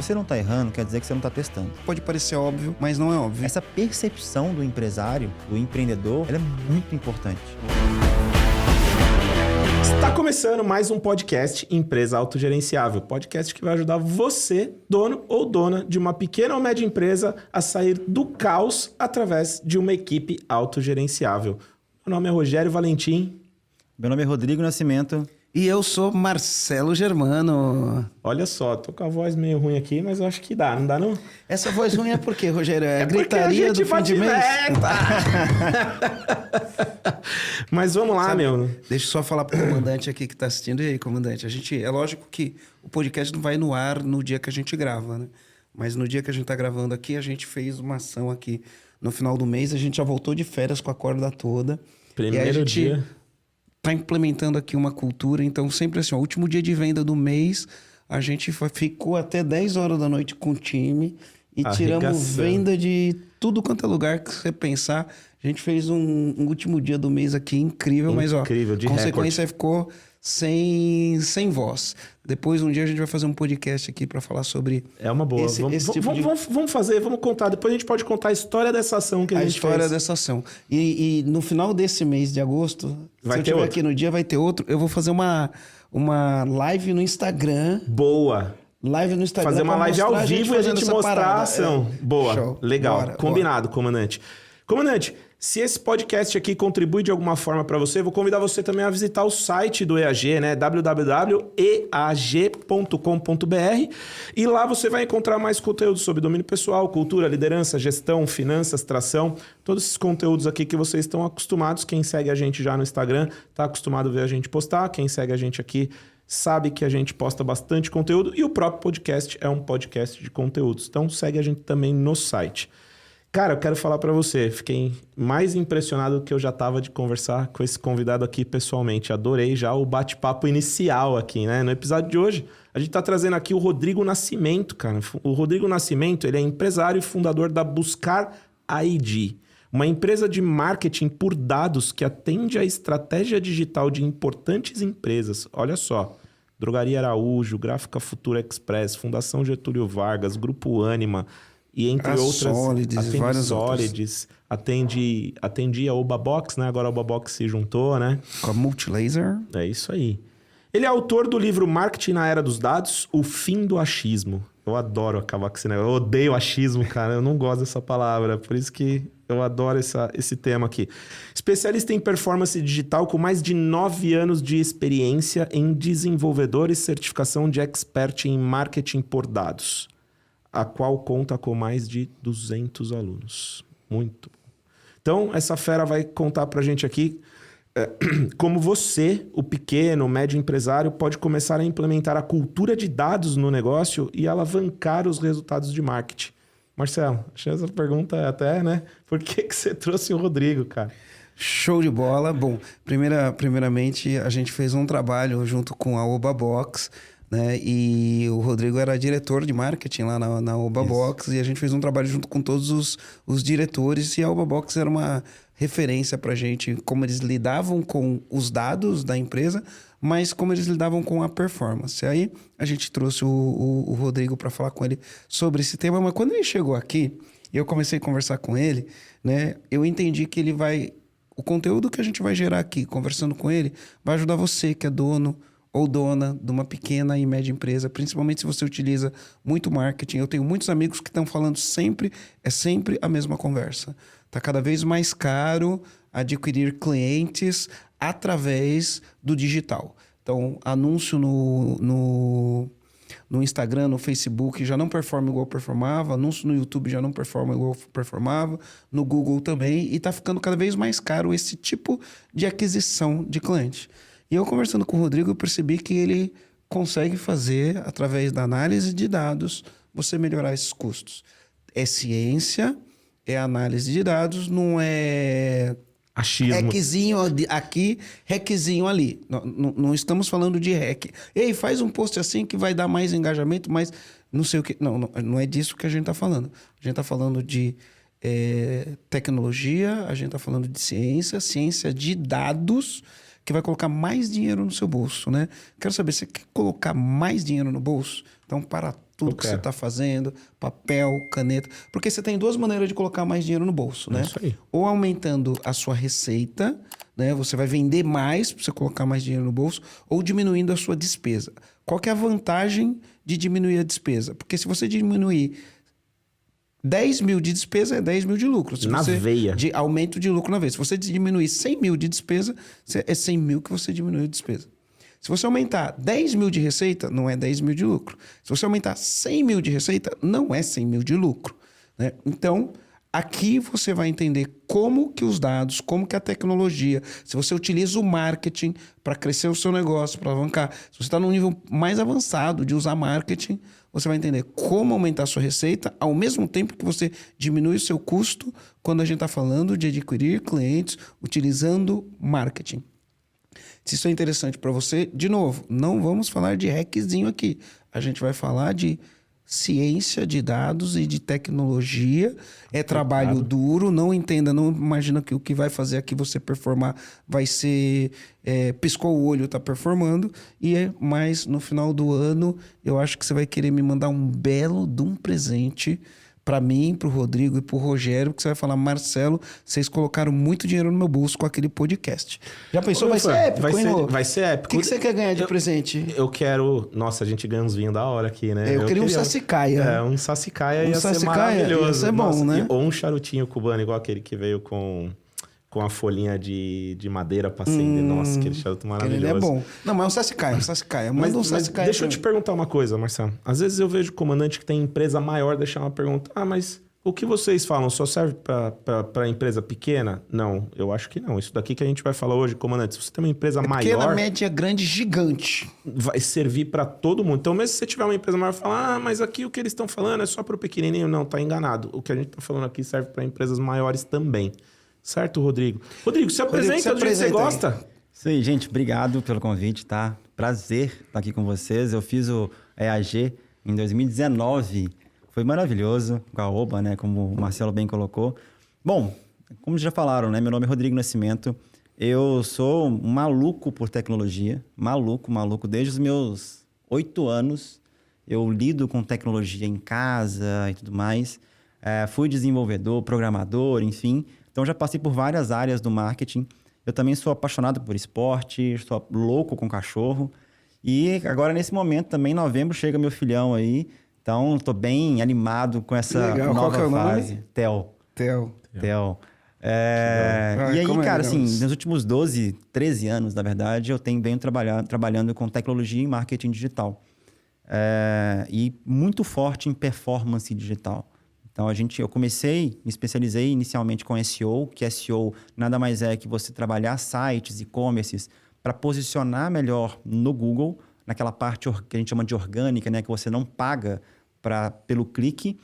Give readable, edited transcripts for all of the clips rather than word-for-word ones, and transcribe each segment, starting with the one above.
você não está errando, quer dizer que você não está testando. Pode parecer óbvio, mas não é óbvio. Essa percepção do empresário, do empreendedor, ela é muito importante. Está começando mais um podcast Empresa Autogerenciável. Podcast que vai ajudar você, dono ou dona de uma pequena ou média empresa, a sair do caos através de uma equipe autogerenciável. Meu nome é Rogério Valentim. Meu nome é Rodrigo Nascimento. E eu sou Marcelo Germano. Olha só, tô com a voz meio ruim aqui, mas eu acho que dá, não dá não? Essa voz ruim é por quê, Rogério? É a gritaria do fim de mês? Mas vamos lá, meu. Deixa eu só falar pro comandante aqui que tá assistindo. E aí, comandante? É lógico que o podcast não vai no ar no dia que a gente grava, né? Mas no dia que a gente tá gravando aqui, a gente fez uma ação aqui no final do mês. A gente já voltou de férias com a corda toda. Primeiro dia. Tá implementando aqui uma cultura, então sempre assim, ó, último dia de venda do mês, a gente ficou até 10 horas da noite com o time e tiramos venda de tudo quanto é lugar que você pensar. A gente fez um último dia do mês aqui incrível, mas ó, de consequência ficou sem voz. Depois um dia a gente vai fazer um podcast aqui para falar sobre uma boa. Vamos contar. Depois a gente pode contar a história dessa ação que a gente fez. A história dessa ação. E no final desse mês de agosto, se eu estiver aqui no dia, vai ter outro. Eu vou fazer uma live no Instagram. Boa. Live no Instagram. Fazer uma live ao vivo e a gente mostrar a ação. Boa. Show. Legal. Combinado, comandante. Comandante, se esse podcast aqui contribui de alguma forma para você, vou convidar você também a visitar o site do EAG, né? www.eag.com.br, e lá você vai encontrar mais conteúdo sobre domínio pessoal, cultura, liderança, gestão, finanças, tração, todos esses conteúdos aqui que vocês estão acostumados. Quem segue a gente já no Instagram está acostumado a ver a gente postar, quem segue a gente aqui sabe que a gente posta bastante conteúdo e o próprio podcast é um podcast de conteúdos. Então segue a gente também no site. Cara, eu quero falar pra você, fiquei mais impressionado do que eu já tava de conversar com esse convidado aqui pessoalmente. Adorei já o bate-papo inicial aqui, né? No episódio de hoje, a gente tá trazendo aqui o Rodrigo Nascimento, cara. O Rodrigo Nascimento, ele é empresário e fundador da Buscar ID, uma empresa de marketing por dados que atende à estratégia digital de importantes empresas. Olha só, Drogaria Araújo, Gráfica Futura Express, Fundação Getúlio Vargas, Grupo Ânima, e entre outras, atendi a Obabox, né? Agora a Obabox se juntou, né? Com a Multilaser. É isso aí. Ele é autor do livro Marketing na Era dos Dados, O Fim do Achismo. Eu adoro acabar com esse negócio. Eu odeio achismo, cara. Eu não gosto dessa palavra. Por isso que eu adoro esse tema aqui. Especialista em performance digital com mais de 9 anos de experiência em desenvolvedor e certificação de expert em marketing por dados, a qual conta com mais de 200 alunos. Muito bom. Então, essa fera vai contar pra gente aqui como você, o pequeno, o médio empresário, pode começar a implementar a cultura de dados no negócio e alavancar os resultados de marketing. Marcelo, achei essa pergunta até, né? Por que você trouxe o Rodrigo, cara? Show de bola. Bom, primeiramente, a gente fez um trabalho junto com a Obabox, né? E o Rodrigo era diretor de marketing lá na Obabox, e a gente fez um trabalho junto com todos os diretores, e a Obabox era uma referência pra gente, como eles lidavam com os dados da empresa, mas como eles lidavam com a performance. Aí a gente trouxe o Rodrigo para falar com ele sobre esse tema, mas quando ele chegou aqui e eu comecei a conversar com ele, né, eu entendi que o conteúdo que a gente vai gerar aqui, conversando com ele, vai ajudar você que é dono ou dona de uma pequena e média empresa, principalmente se você utiliza muito marketing. Eu tenho muitos amigos que estão falando sempre a mesma conversa. Está cada vez mais caro adquirir clientes através do digital. Então, anúncio no Instagram, no Facebook já não performa igual performava, anúncio no YouTube já não performa igual performava, no Google também, e está ficando cada vez mais caro esse tipo de aquisição de cliente. E eu conversando com o Rodrigo, eu percebi que ele consegue fazer, através da análise de dados, você melhorar esses custos. É ciência, é análise de dados, não é achismo. Hackzinho aqui, hackzinho ali. Não estamos falando de hack. Ei, faz um post assim que vai dar mais engajamento, mas não sei o que. Não é disso que a gente está falando. A gente está falando de tecnologia, a gente está falando de ciência de dados, que vai colocar mais dinheiro no seu bolso, né? Quero saber, você quer colocar mais dinheiro no bolso? Então, para tudo que você está fazendo, papel, caneta. Porque você tem duas maneiras de colocar mais dinheiro no bolso, né? Isso aí. Ou aumentando a sua receita, né? Você vai vender mais para você colocar mais dinheiro no bolso, ou diminuindo a sua despesa. Qual que é a vantagem de diminuir a despesa? Porque se você diminuir 10 mil de despesa, é 10 mil de lucro. Se Na você, veia. De aumento de lucro na vez. Se você diminuir 100 mil de despesa, é 100 mil que você diminuiu de despesa. Se você aumentar 10 mil de receita, não é 10 mil de lucro. Se você aumentar 100 mil de receita, não é 100 mil de lucro, né? Então, aqui você vai entender como que os dados, como que a tecnologia, se você utiliza o marketing para crescer o seu negócio, para alavancar, se você está num nível mais avançado de usar marketing, você vai entender como aumentar a sua receita ao mesmo tempo que você diminui o seu custo quando a gente está falando de adquirir clientes utilizando marketing. Se isso é interessante para você, de novo, não vamos falar de hackzinho aqui. A gente vai falar de ciência de dados e de tecnologia. É trabalho duro, não entenda, não imagina que o que vai fazer aqui você performar vai ser piscou o olho, está performando. Mas no final do ano, eu acho que você vai querer me mandar um belo de um presente para mim, para o Rodrigo e para o Rogério, que você vai falar: Marcelo, vocês colocaram muito dinheiro no meu bolso com aquele podcast. Já pensou? Vai ser épico, vai ser épico. O que você quer ganhar de presente? Eu quero... Nossa, a gente ganha uns vinhos da hora aqui, né? Eu queria um sassicaia. Um sassicaia ia ser sassicaia maravilhoso. ia ser bom, né? Ou um charutinho cubano, igual aquele que veio com a folhinha de madeira pra acender. Nossa, aquele charuto maravilhoso. Ele é bom. Não, mas um sassicaia. Manda um sassicaia. Deixa eu te perguntar uma coisa, Marcelo. Às vezes eu vejo comandante que tem empresa maior deixar uma pergunta. Mas o que vocês falam só serve para empresa pequena? Não, eu acho que não. Isso daqui que a gente vai falar hoje, comandante, se você tem uma empresa maior... Pequena, média, grande, gigante. Vai servir para todo mundo. Então, mesmo se você tiver uma empresa maior, falar, mas aqui o que eles estão falando é só para o pequenininho. Não, tá enganado. O que a gente tá falando aqui serve para empresas maiores também. Certo, Rodrigo? Rodrigo, se apresenta do jeito que você gosta. Isso aí, gente. Obrigado pelo convite, tá? Prazer estar aqui com vocês. Eu fiz o EAG em 2019. Foi maravilhoso, com a Oba, né? Como o Marcelo bem colocou. Bom, como já falaram, né? Meu nome é Rodrigo Nascimento. Eu sou um maluco por tecnologia. Maluco. Desde os meus 8 anos, eu lido com tecnologia em casa e tudo mais. Fui desenvolvedor, programador, enfim. Então, já passei por várias áreas do marketing. Eu também sou apaixonado por esporte, sou louco com cachorro. E agora, nesse momento, também, em novembro, chega meu filhão aí. Então, estou bem animado com essa nova fase. Theo. E aí, cara, assim, nos últimos 12, 13 anos, na verdade, eu venho trabalhando com tecnologia e marketing digital. E muito forte em performance digital. Então, eu me especializei inicialmente com SEO, que SEO nada mais é que você trabalhar sites, e-commerces, para posicionar melhor no Google, naquela parte que a gente chama de orgânica, né, que você não paga pelo clique.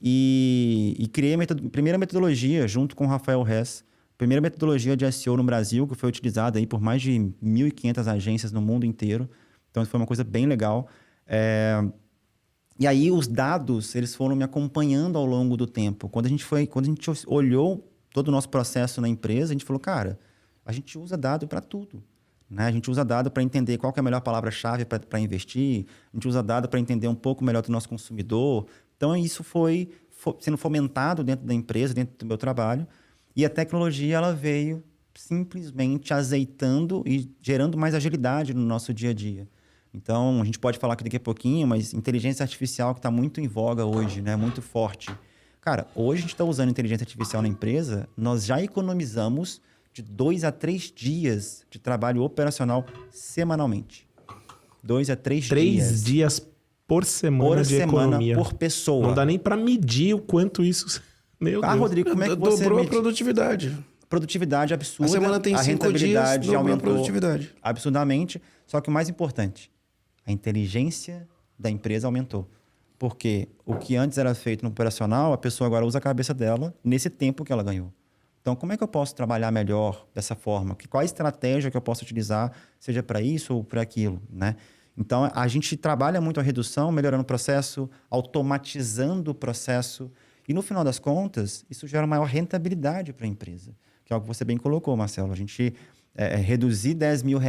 E criei a primeira metodologia, junto com o Rafael Hess, primeira metodologia de SEO no Brasil, que foi utilizada aí por mais de 1.500 agências no mundo inteiro. Então, foi uma coisa bem legal. E aí, os dados, eles foram me acompanhando ao longo do tempo. Quando a gente olhou todo o nosso processo na empresa, a gente falou, cara, a gente usa dado para tudo. Né? A gente usa dado para entender qual que é a melhor palavra-chave para investir, a gente usa dado para entender um pouco melhor do nosso consumidor. Então, isso foi sendo fomentado dentro da empresa, dentro do meu trabalho. E a tecnologia, ela veio simplesmente azeitando e gerando mais agilidade no nosso dia a dia. Então, a gente pode falar aqui daqui a pouquinho, mas inteligência artificial que está muito em voga hoje, né? Muito forte. Cara, hoje a gente está usando inteligência artificial na empresa, nós já economizamos de 2 a 3 dias de trabalho operacional semanalmente. 2 a 3 dias. 3 dias por semana de economia. Por pessoa. Não dá nem para medir o quanto isso... Meu Deus. Rodrigo, como é que você dobrou mede? a produtividade. Produtividade absurda. A semana tem 5 dias, dobrou aumentou a produtividade. Absurdamente. Só que o mais importante, a inteligência da empresa aumentou. Porque o que antes era feito no operacional, a pessoa agora usa a cabeça dela nesse tempo que ela ganhou. Então, como é que eu posso trabalhar melhor dessa forma? Qual a estratégia que eu posso utilizar, seja para isso ou para aquilo, né? Então, a gente trabalha muito a redução, melhorando o processo, automatizando o processo. E, no final das contas, isso gera maior rentabilidade para a empresa. Que é algo que você bem colocou, Marcelo. A gente reduzir R$10 mil,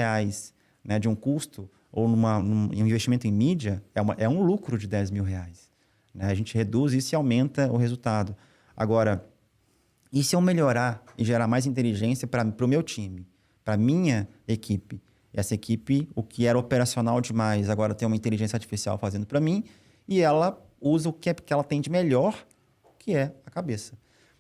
né, de um custo ou num investimento em mídia, é um lucro de R$10 mil. Né? A gente reduz isso e aumenta o resultado. Agora, e se eu melhorar e gerar mais inteligência para o meu time, para a minha equipe? Essa equipe, o que era operacional demais, agora tem uma inteligência artificial fazendo para mim e ela usa o que ela tem de melhor, que é a cabeça.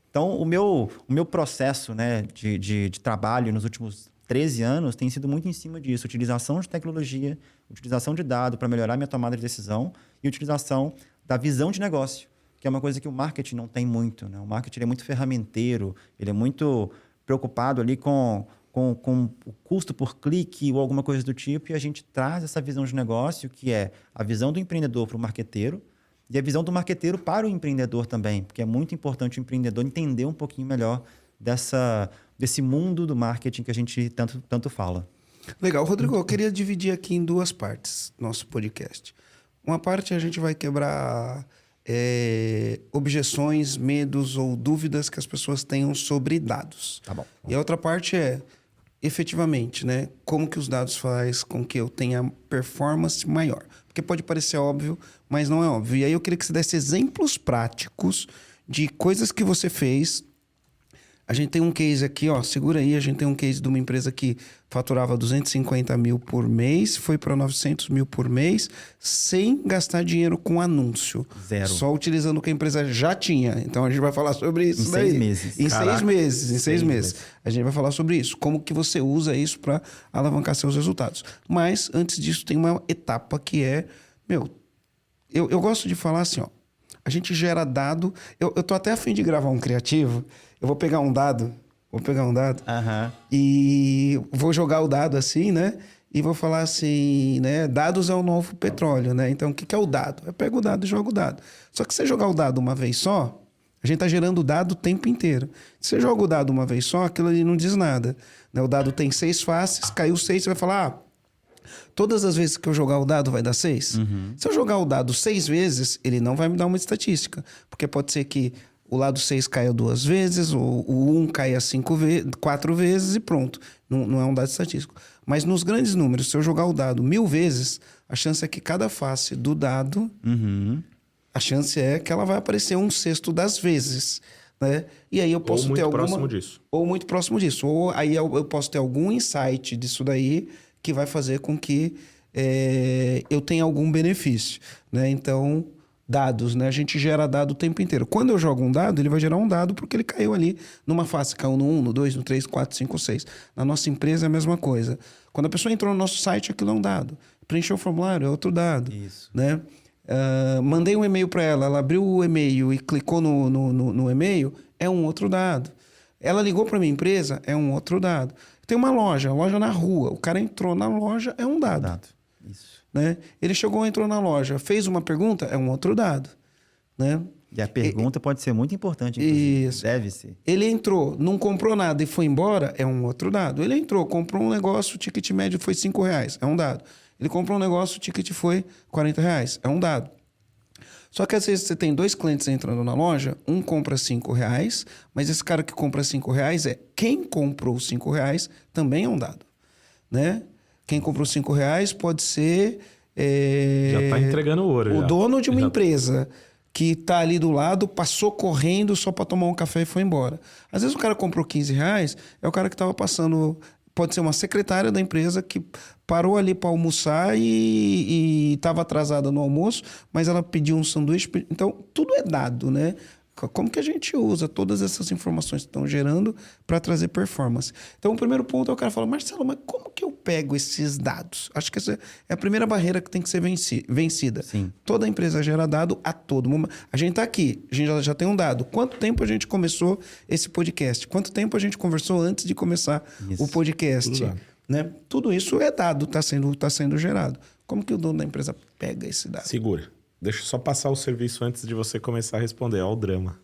Então, o meu processo, né, de trabalho nos últimos 13 anos tem sido muito em cima disso. Utilização de tecnologia, utilização de dado para melhorar minha tomada de decisão e utilização da visão de negócio, que é uma coisa que o marketing não tem muito. Né? O marketing é muito ferramenteiro, ele é muito preocupado ali com o custo por clique ou alguma coisa do tipo, e a gente traz essa visão de negócio, que é a visão do empreendedor para o marqueteiro e a visão do marqueteiro para o empreendedor também, porque é muito importante o empreendedor entender um pouquinho melhor desse mundo do marketing que a gente tanto fala. Legal. Rodrigo, eu queria dividir aqui em duas partes nosso podcast. Uma parte a gente vai quebrar objeções, medos ou dúvidas que as pessoas tenham sobre dados. Tá bom. E a outra parte é, efetivamente, né, como que os dados faz com que eu tenha performance maior. Porque pode parecer óbvio, mas não é óbvio. E aí eu queria que você desse exemplos práticos de coisas que você fez. A gente tem um case aqui, ó, segura aí, a gente tem um case de uma empresa que faturava 250 mil por mês, foi para 900 mil por mês, sem gastar dinheiro com anúncio. Zero. Só utilizando o que a empresa já tinha. Então a gente vai falar sobre isso daí. 6 meses. Em Caraca. 6 meses, em 6 meses. A gente vai falar sobre isso, como que você usa isso para alavancar seus resultados. Mas antes disso tem uma etapa que é, eu gosto de falar assim, ó, a gente gera dado, eu tô até a fim de gravar um criativo. Eu vou pegar um dado e vou jogar o dado assim, né? E vou falar assim, né? Dados é o novo petróleo, né? Então, o que é o dado? Eu pego o dado e jogo o dado. Só que se você jogar o dado uma vez só, a gente tá gerando dado o tempo inteiro. Se você joga o dado uma vez só, aquilo ali não diz nada. Né? O dado tem 6 faces, caiu 6, você vai falar, todas as vezes que eu jogar o dado vai dar 6? Se eu jogar o dado 6 vezes, ele não vai me dar uma estatística. Porque pode ser que o lado 6 caia 2 vezes, o 1 caia 4 vezes e pronto. Não é um dado estatístico. Mas nos grandes números, se eu jogar o dado 1000 vezes, a chance é que cada face do dado, a chance é que ela vai aparecer 1/6 das vezes. Né? E aí eu posso ter alguma... próximo disso. Ou muito próximo disso. Ou aí eu posso ter algum insight disso daí que vai fazer com que eu tenha algum benefício. Né? Então... dados, né? A gente gera dado o tempo inteiro. Quando eu jogo um dado, ele vai gerar um dado porque ele caiu ali numa face. Caiu no 1, no 2, no 3, 4, 5, 6. Na nossa empresa é a mesma coisa. Quando a pessoa entrou no nosso site, aquilo é um dado. Preencheu o formulário, é outro dado. Isso. Né? Mandei um e-mail para ela, ela abriu o e-mail e clicou no e-mail, é um outro dado. Ela ligou para minha empresa, é um outro dado. Tem uma loja na rua. O cara entrou na loja, é um dado. Isso. Né? Ele entrou na loja, fez uma pergunta, é um outro dado. Né? E a pergunta pode ser muito importante, inclusive. Isso. Deve ser. Ele entrou, não comprou nada e foi embora, é um outro dado. Ele entrou, comprou um negócio, o ticket médio foi R$5, é um dado. Ele comprou um negócio, o ticket foi R$40, é um dado. Só que às vezes você tem 2 clientes entrando na loja, um compra R$5, mas esse cara que compra R$5 quem comprou R$5 também é um dado. Né? Quem comprou R$5 pode ser... já está entregando ouro. O dono de uma empresa que está ali do lado, passou correndo só para tomar um café e foi embora. Às vezes o cara comprou R$15, é o cara que estava passando... Pode ser uma secretária da empresa que parou ali para almoçar e estava atrasada no almoço, mas ela pediu um sanduíche. Então, tudo é dado, né? Como que a gente usa todas essas informações que estão gerando para trazer performance? Então, o primeiro ponto é o cara fala, Marcelo, mas como que eu pego esses dados? Acho que essa é a primeira barreira que tem que ser vencida. Sim. Toda empresa gera dado a todo momento. A gente está aqui, a gente já tem um dado. Quanto tempo a gente começou esse podcast? Quanto tempo a gente conversou antes de começar o podcast? Né? Tudo isso é dado, está sendo gerado. Como que o dono da empresa pega esse dado? Segura. Deixa eu só passar o serviço antes de você começar a responder. Olha o drama.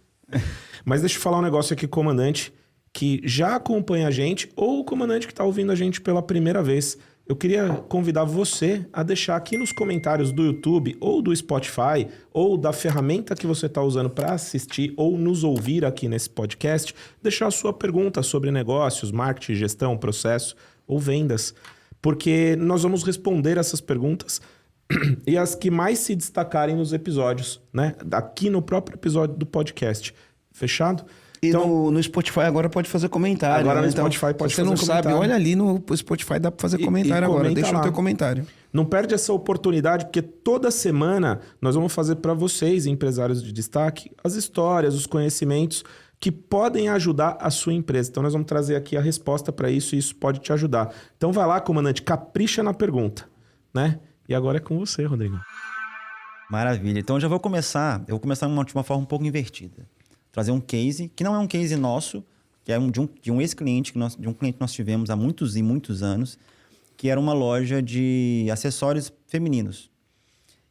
Mas deixa eu falar um negócio aqui, comandante, que já acompanha a gente ou o comandante que está ouvindo a gente pela primeira vez. Eu queria convidar você a deixar aqui nos comentários do YouTube ou do Spotify ou da ferramenta que você está usando para assistir ou nos ouvir aqui nesse podcast, deixar a sua pergunta sobre negócios, marketing, gestão, processo ou vendas. porque nós vamos responder essas perguntas e as que mais se destacarem nos episódios, né? Aqui no próprio episódio do podcast. Fechado? E Então, no Spotify agora pode fazer comentário. Agora né? no Então, Spotify pode se você fazer não comentário. sabe, olha ali no Spotify, dá para fazer comentário agora. comenta Deixa lá. o teu comentário. não perde essa oportunidade, porque toda semana nós vamos fazer para vocês, empresários de destaque, as histórias, os conhecimentos que podem ajudar a sua empresa. Então, nós vamos trazer aqui a resposta para isso e isso pode te ajudar. Então, vai lá, comandante, capricha na pergunta, né? E agora é com você, Rodrigo. Maravilha. Então, eu vou começar de uma forma um pouco invertida. Trazer um case, que não é um case nosso, que é de um ex-cliente, de um cliente que nós tivemos há muitos e muitos anos, que era uma loja de acessórios femininos.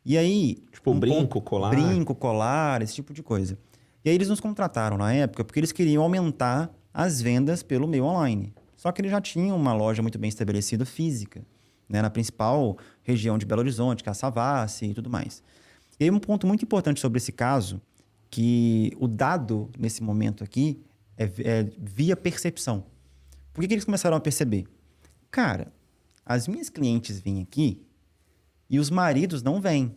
E aí... Tipo brinco, colar. Brinco, colar, esse tipo de coisa. E aí eles nos contrataram na época porque eles queriam aumentar as vendas pelo meio online. Só que eles já tinham uma loja muito bem estabelecida física, né, na principal região de Belo Horizonte, que é a Savassi e tudo mais. E aí um ponto muito importante sobre esse caso, que o dado nesse momento aqui é via percepção. Por que eles começaram a perceber? Cara, as minhas clientes vêm aqui e os maridos não vêm.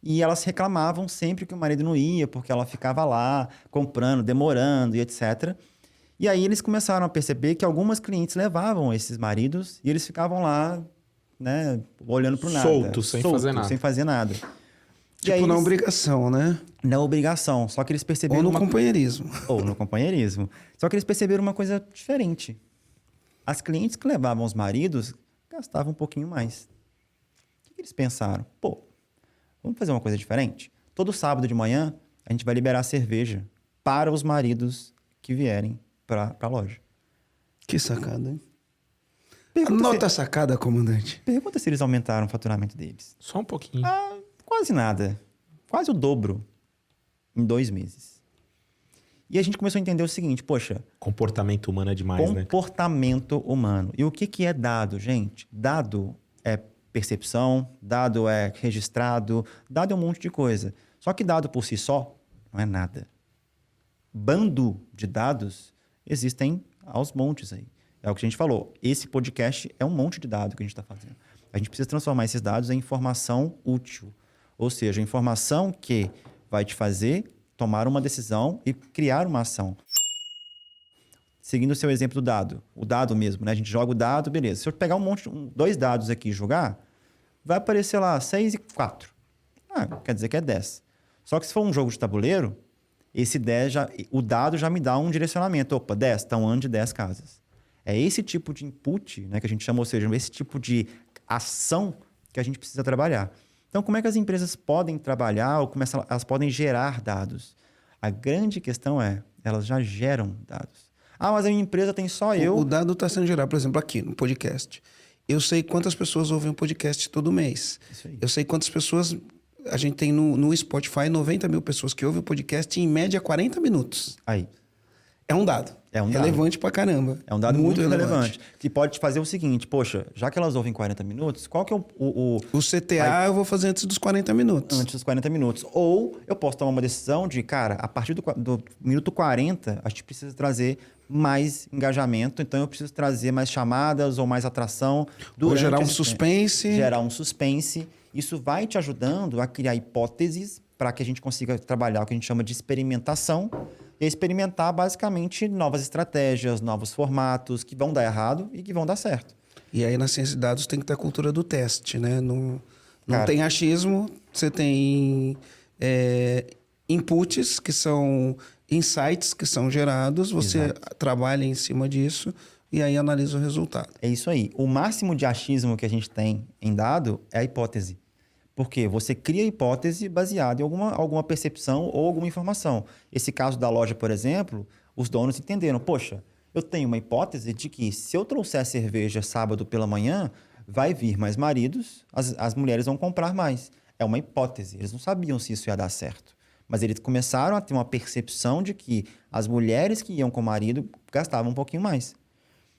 E elas reclamavam sempre que o marido não ia, porque ela ficava lá comprando, demorando e etc. E aí eles começaram a perceber que algumas clientes levavam esses maridos e eles ficavam lá, né, olhando para o nada. Soltos, sem fazer nada. Sem fazer nada. E Tipo, aí na eles... obrigação, né? Na obrigação. Só que eles perceberam... Ou no companheirismo. Ou no companheirismo. Só que eles perceberam uma coisa diferente. As clientes que levavam os maridos gastavam um pouquinho mais. O que eles pensaram? Pô, vamos fazer uma coisa diferente? Todo sábado de manhã, a gente vai liberar cerveja para os maridos que vierem para a loja. Que sacada, hein? Pergunta a sacada, comandante. Pergunta se eles aumentaram o faturamento deles. Só um pouquinho. Quase nada. Quase o dobro em 2 meses. E a gente começou a entender o seguinte, poxa... Comportamento humano é demais, né? Comportamento humano. E o que é dado, gente? Dado é percepção, dado é registrado, dado é um monte de coisa. Só que dado por si só não é nada. Bando de dados existem aos montes aí. É o que a gente falou. Esse podcast é um monte de dado que a gente está fazendo. A gente precisa transformar esses dados em informação útil. Ou seja, informação que vai te fazer tomar uma decisão e criar uma ação. Seguindo o seu exemplo do dado. O dado mesmo, né? A gente joga o dado, beleza. Se eu pegar 2 dados aqui e jogar, vai aparecer lá 6 e 4. Quer dizer que é 10. Só que se for um jogo de tabuleiro, esse 10 o dado já me dá um direcionamento. Opa, 10, estão andando de 10 casas. É esse tipo de input, né, que a gente chama, ou seja, esse tipo de ação que a gente precisa trabalhar. Então, como é que as empresas podem trabalhar ou como elas podem gerar dados? A grande questão é, elas já geram dados. Mas a minha empresa tem só eu... O dado está sendo gerado, por exemplo, aqui no podcast. Eu sei quantas pessoas ouvem o podcast todo mês. Isso aí. Eu sei quantas pessoas... A gente tem no Spotify 90 mil pessoas que ouvem o podcast em média 40 minutos. Aí. É um dado. É um dado. Relevante pra caramba. É um dado muito relevante. Que pode te fazer o seguinte, poxa, já que elas ouvem 40 minutos, qual que é o CTA eu vou fazer antes dos 40 minutos. Antes dos 40 minutos. Ou eu posso tomar uma decisão de, cara, a partir do minuto 40, a gente precisa trazer mais engajamento, então eu preciso trazer mais chamadas ou mais atração. Ou gerar um suspense. Gerar um suspense. Isso vai te ajudando a criar hipóteses para que a gente consiga trabalhar o que a gente chama de experimentação. E experimentar, basicamente, novas estratégias, novos formatos que vão dar errado e que vão dar certo. E aí, na ciência de dados, tem que ter a cultura do teste, né? Não Cara, tem achismo, você tem inputs, que são insights que são gerados, você trabalha em cima disso e aí analisa o resultado. É isso aí. O máximo de achismo que a gente tem em dado é a hipótese. Porque você cria a hipótese baseada em alguma percepção ou alguma informação. Esse caso da loja, por exemplo, os donos entenderam. Poxa, eu tenho uma hipótese de que se eu trouxer cerveja sábado pela manhã, vai vir mais maridos, as mulheres vão comprar mais. É uma hipótese. Eles não sabiam se isso ia dar certo. Mas eles começaram a ter uma percepção de que as mulheres que iam com o marido gastavam um pouquinho mais.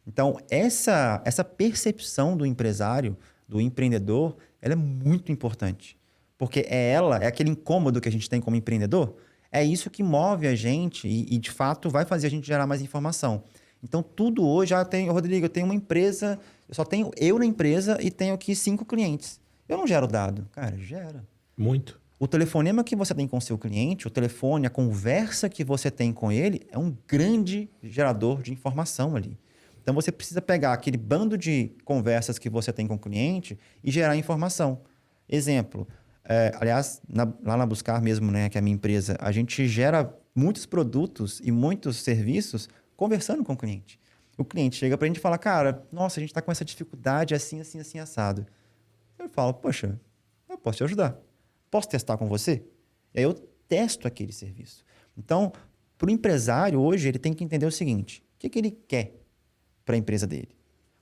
Então, essa percepção do empresário, do empreendedor, ela é muito importante. Porque é aquele incômodo que a gente tem como empreendedor, é isso que move a gente e de fato, vai fazer a gente gerar mais informação. Então, tudo hoje... Rodrigo, eu tenho uma empresa Eu só tenho eu na empresa e tenho aqui 5 clientes. Eu não gero dado. Cara, gera. Muito. O telefonema que você tem com o seu cliente, o telefone, a conversa que você tem com ele é um grande gerador de informação ali. Então, você precisa pegar aquele bando de conversas que você tem com o cliente e gerar informação. Exemplo, aliás, lá na Buscar mesmo, né, que é a minha empresa, a gente gera muitos produtos e muitos serviços conversando com o cliente. O cliente chega para a gente e fala, cara, nossa, a gente está com essa dificuldade assim, assim, assim, assado. Eu falo, poxa, eu posso te ajudar. Posso testar com você? E aí eu testo aquele serviço. Então, para o empresário hoje, ele tem que entender o seguinte, o que ele quer para a empresa dele?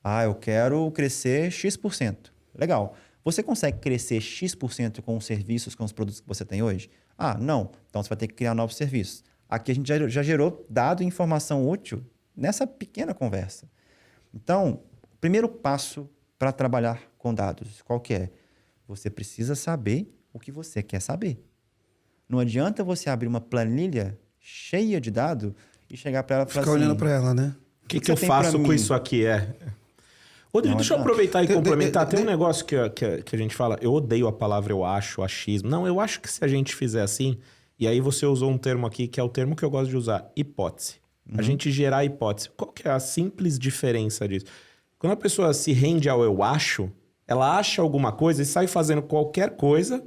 Ah, eu quero crescer X%. Legal. Você consegue crescer X% com os serviços, com os produtos que você tem hoje? Ah, não. Então, você vai ter que criar novos serviços. Aqui a gente já gerou dado e informação útil nessa pequena conversa. Então, o primeiro passo para trabalhar com dados, qual que é? Você precisa saber o que você quer saber. Não adianta você abrir uma planilha cheia de dados e chegar para ela e falar Ficar olhando para ela, né? O que eu faço com isso aqui? Rodrigo, deixa eu aproveitar e complementar. Tem um negócio que a gente fala, eu odeio a palavra eu acho, achismo. Não, eu acho que se a gente fizer assim, e aí você usou um termo aqui, que é o termo que eu gosto de usar, hipótese. A gente gerar hipótese. Qual que é a simples diferença disso? Quando a pessoa se rende ao eu acho, ela acha alguma coisa e sai fazendo qualquer coisa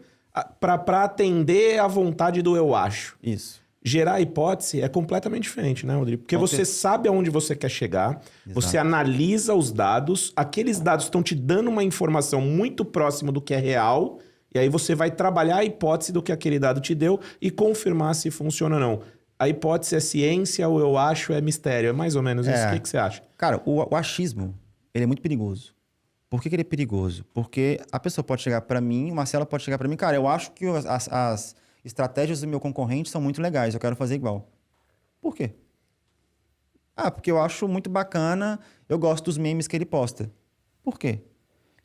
para atender à vontade do eu acho. Isso. Gerar hipótese é completamente diferente, né, Rodrigo? Porque você sabe aonde você quer chegar, exato, você analisa os dados, aqueles dados estão te dando uma informação muito próxima do que é real, e aí você vai trabalhar a hipótese do que aquele dado te deu e confirmar se funciona ou não. A hipótese é ciência, o eu acho é mistério. É mais ou menos isso. O que você acha? Cara, o achismo, ele é muito perigoso. Por que ele é perigoso? Porque a pessoa pode chegar para mim, o Marcelo pode chegar para mim, cara, eu acho que as estratégias do meu concorrente são muito legais, eu quero fazer igual. Por quê? Ah, porque eu acho muito bacana, eu gosto dos memes que ele posta. Por quê?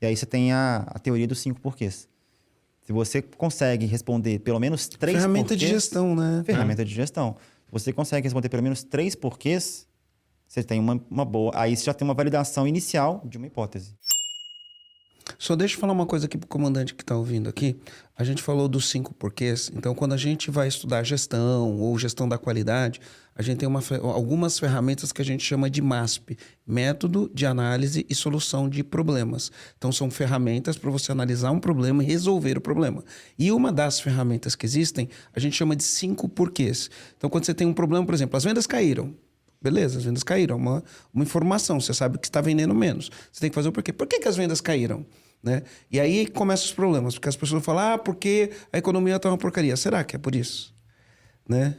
E aí você tem a teoria dos 5 porquês. Se você consegue responder pelo menos 3 Ferramenta porquês... de gestão, né? Ferramenta de gestão. Se você consegue responder pelo menos 3 porquês, você tem uma boa... Aí você já tem uma validação inicial de uma hipótese. Só deixa eu falar uma coisa aqui pro comandante que está ouvindo aqui. A gente falou dos 5 porquês. Então, quando a gente vai estudar gestão ou gestão da qualidade, a gente tem algumas ferramentas que a gente chama de MASP, Método de Análise e Solução de Problemas. Então, são ferramentas para você analisar um problema e resolver o problema. E uma das ferramentas que existem, a gente chama de 5 porquês. Então, quando você tem um problema, por exemplo, as vendas caíram. Beleza, as vendas caíram. Uma informação, você sabe que está vendendo menos. Você tem que fazer o porquê. Por que as vendas caíram? Né? E aí começam os problemas, porque as pessoas falam, porque a economia está uma porcaria. Será que é por isso? Né?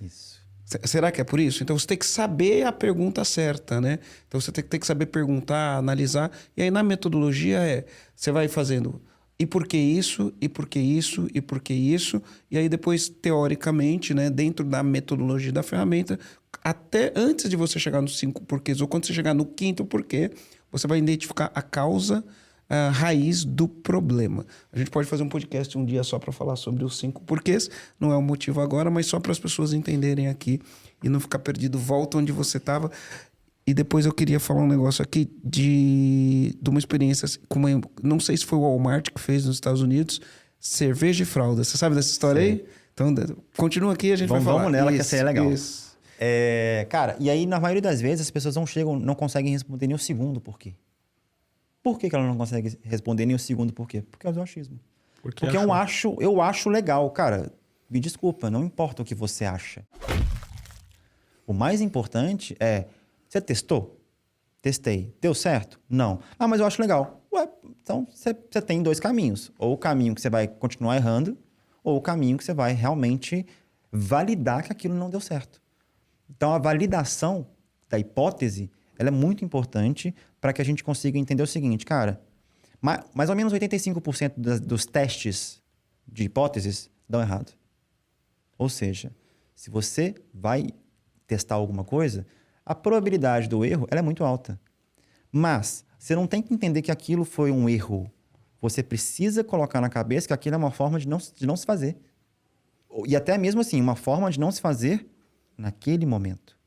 Isso. Será que é por isso? Então você tem que saber a pergunta certa, né? Então você tem que saber perguntar, analisar. E aí na metodologia você vai fazendo e por que isso, e por que isso, e por que isso. E aí depois, teoricamente, né, dentro da metodologia da ferramenta, até antes de você chegar nos 5 porquês, ou quando você chegar no 5º porquê, você vai identificar a causa, a raiz do problema. A gente pode fazer um podcast um dia só para falar sobre os 5 porquês. Não é o motivo agora, mas só para as pessoas entenderem aqui e não ficar perdido. Volta onde você estava. E depois eu queria falar um negócio aqui de uma experiência, não sei se foi o Walmart que fez nos Estados Unidos, cerveja e fralda. Você sabe dessa história aí? Então, continua aqui e a gente vai falar. Vamos nela, que essa aí é legal. Isso. Cara, e aí na maioria das vezes as pessoas não conseguem responder nem o segundo porquê. Por que ela não consegue responder nem o segundo porquê? Por causa do achismo. Porque eu acho legal. Cara, me desculpa, não importa o que você acha. O mais importante é... Você testou? Testei. Deu certo? Não. Ah, mas eu acho legal. Ué, então você tem 2 caminhos. Ou o caminho que você vai continuar errando, ou o caminho que você vai realmente validar que aquilo não deu certo. Então, a validação da hipótese, ela é muito importante para que a gente consiga entender o seguinte, cara, mais ou menos 85% dos testes de hipóteses dão errado. Ou seja, se você vai testar alguma coisa, a probabilidade do erro ela é muito alta. Mas você não tem que entender que aquilo foi um erro. Você precisa colocar na cabeça que aquilo é uma forma de não se fazer. E até mesmo assim, uma forma de não se fazer naquele momento.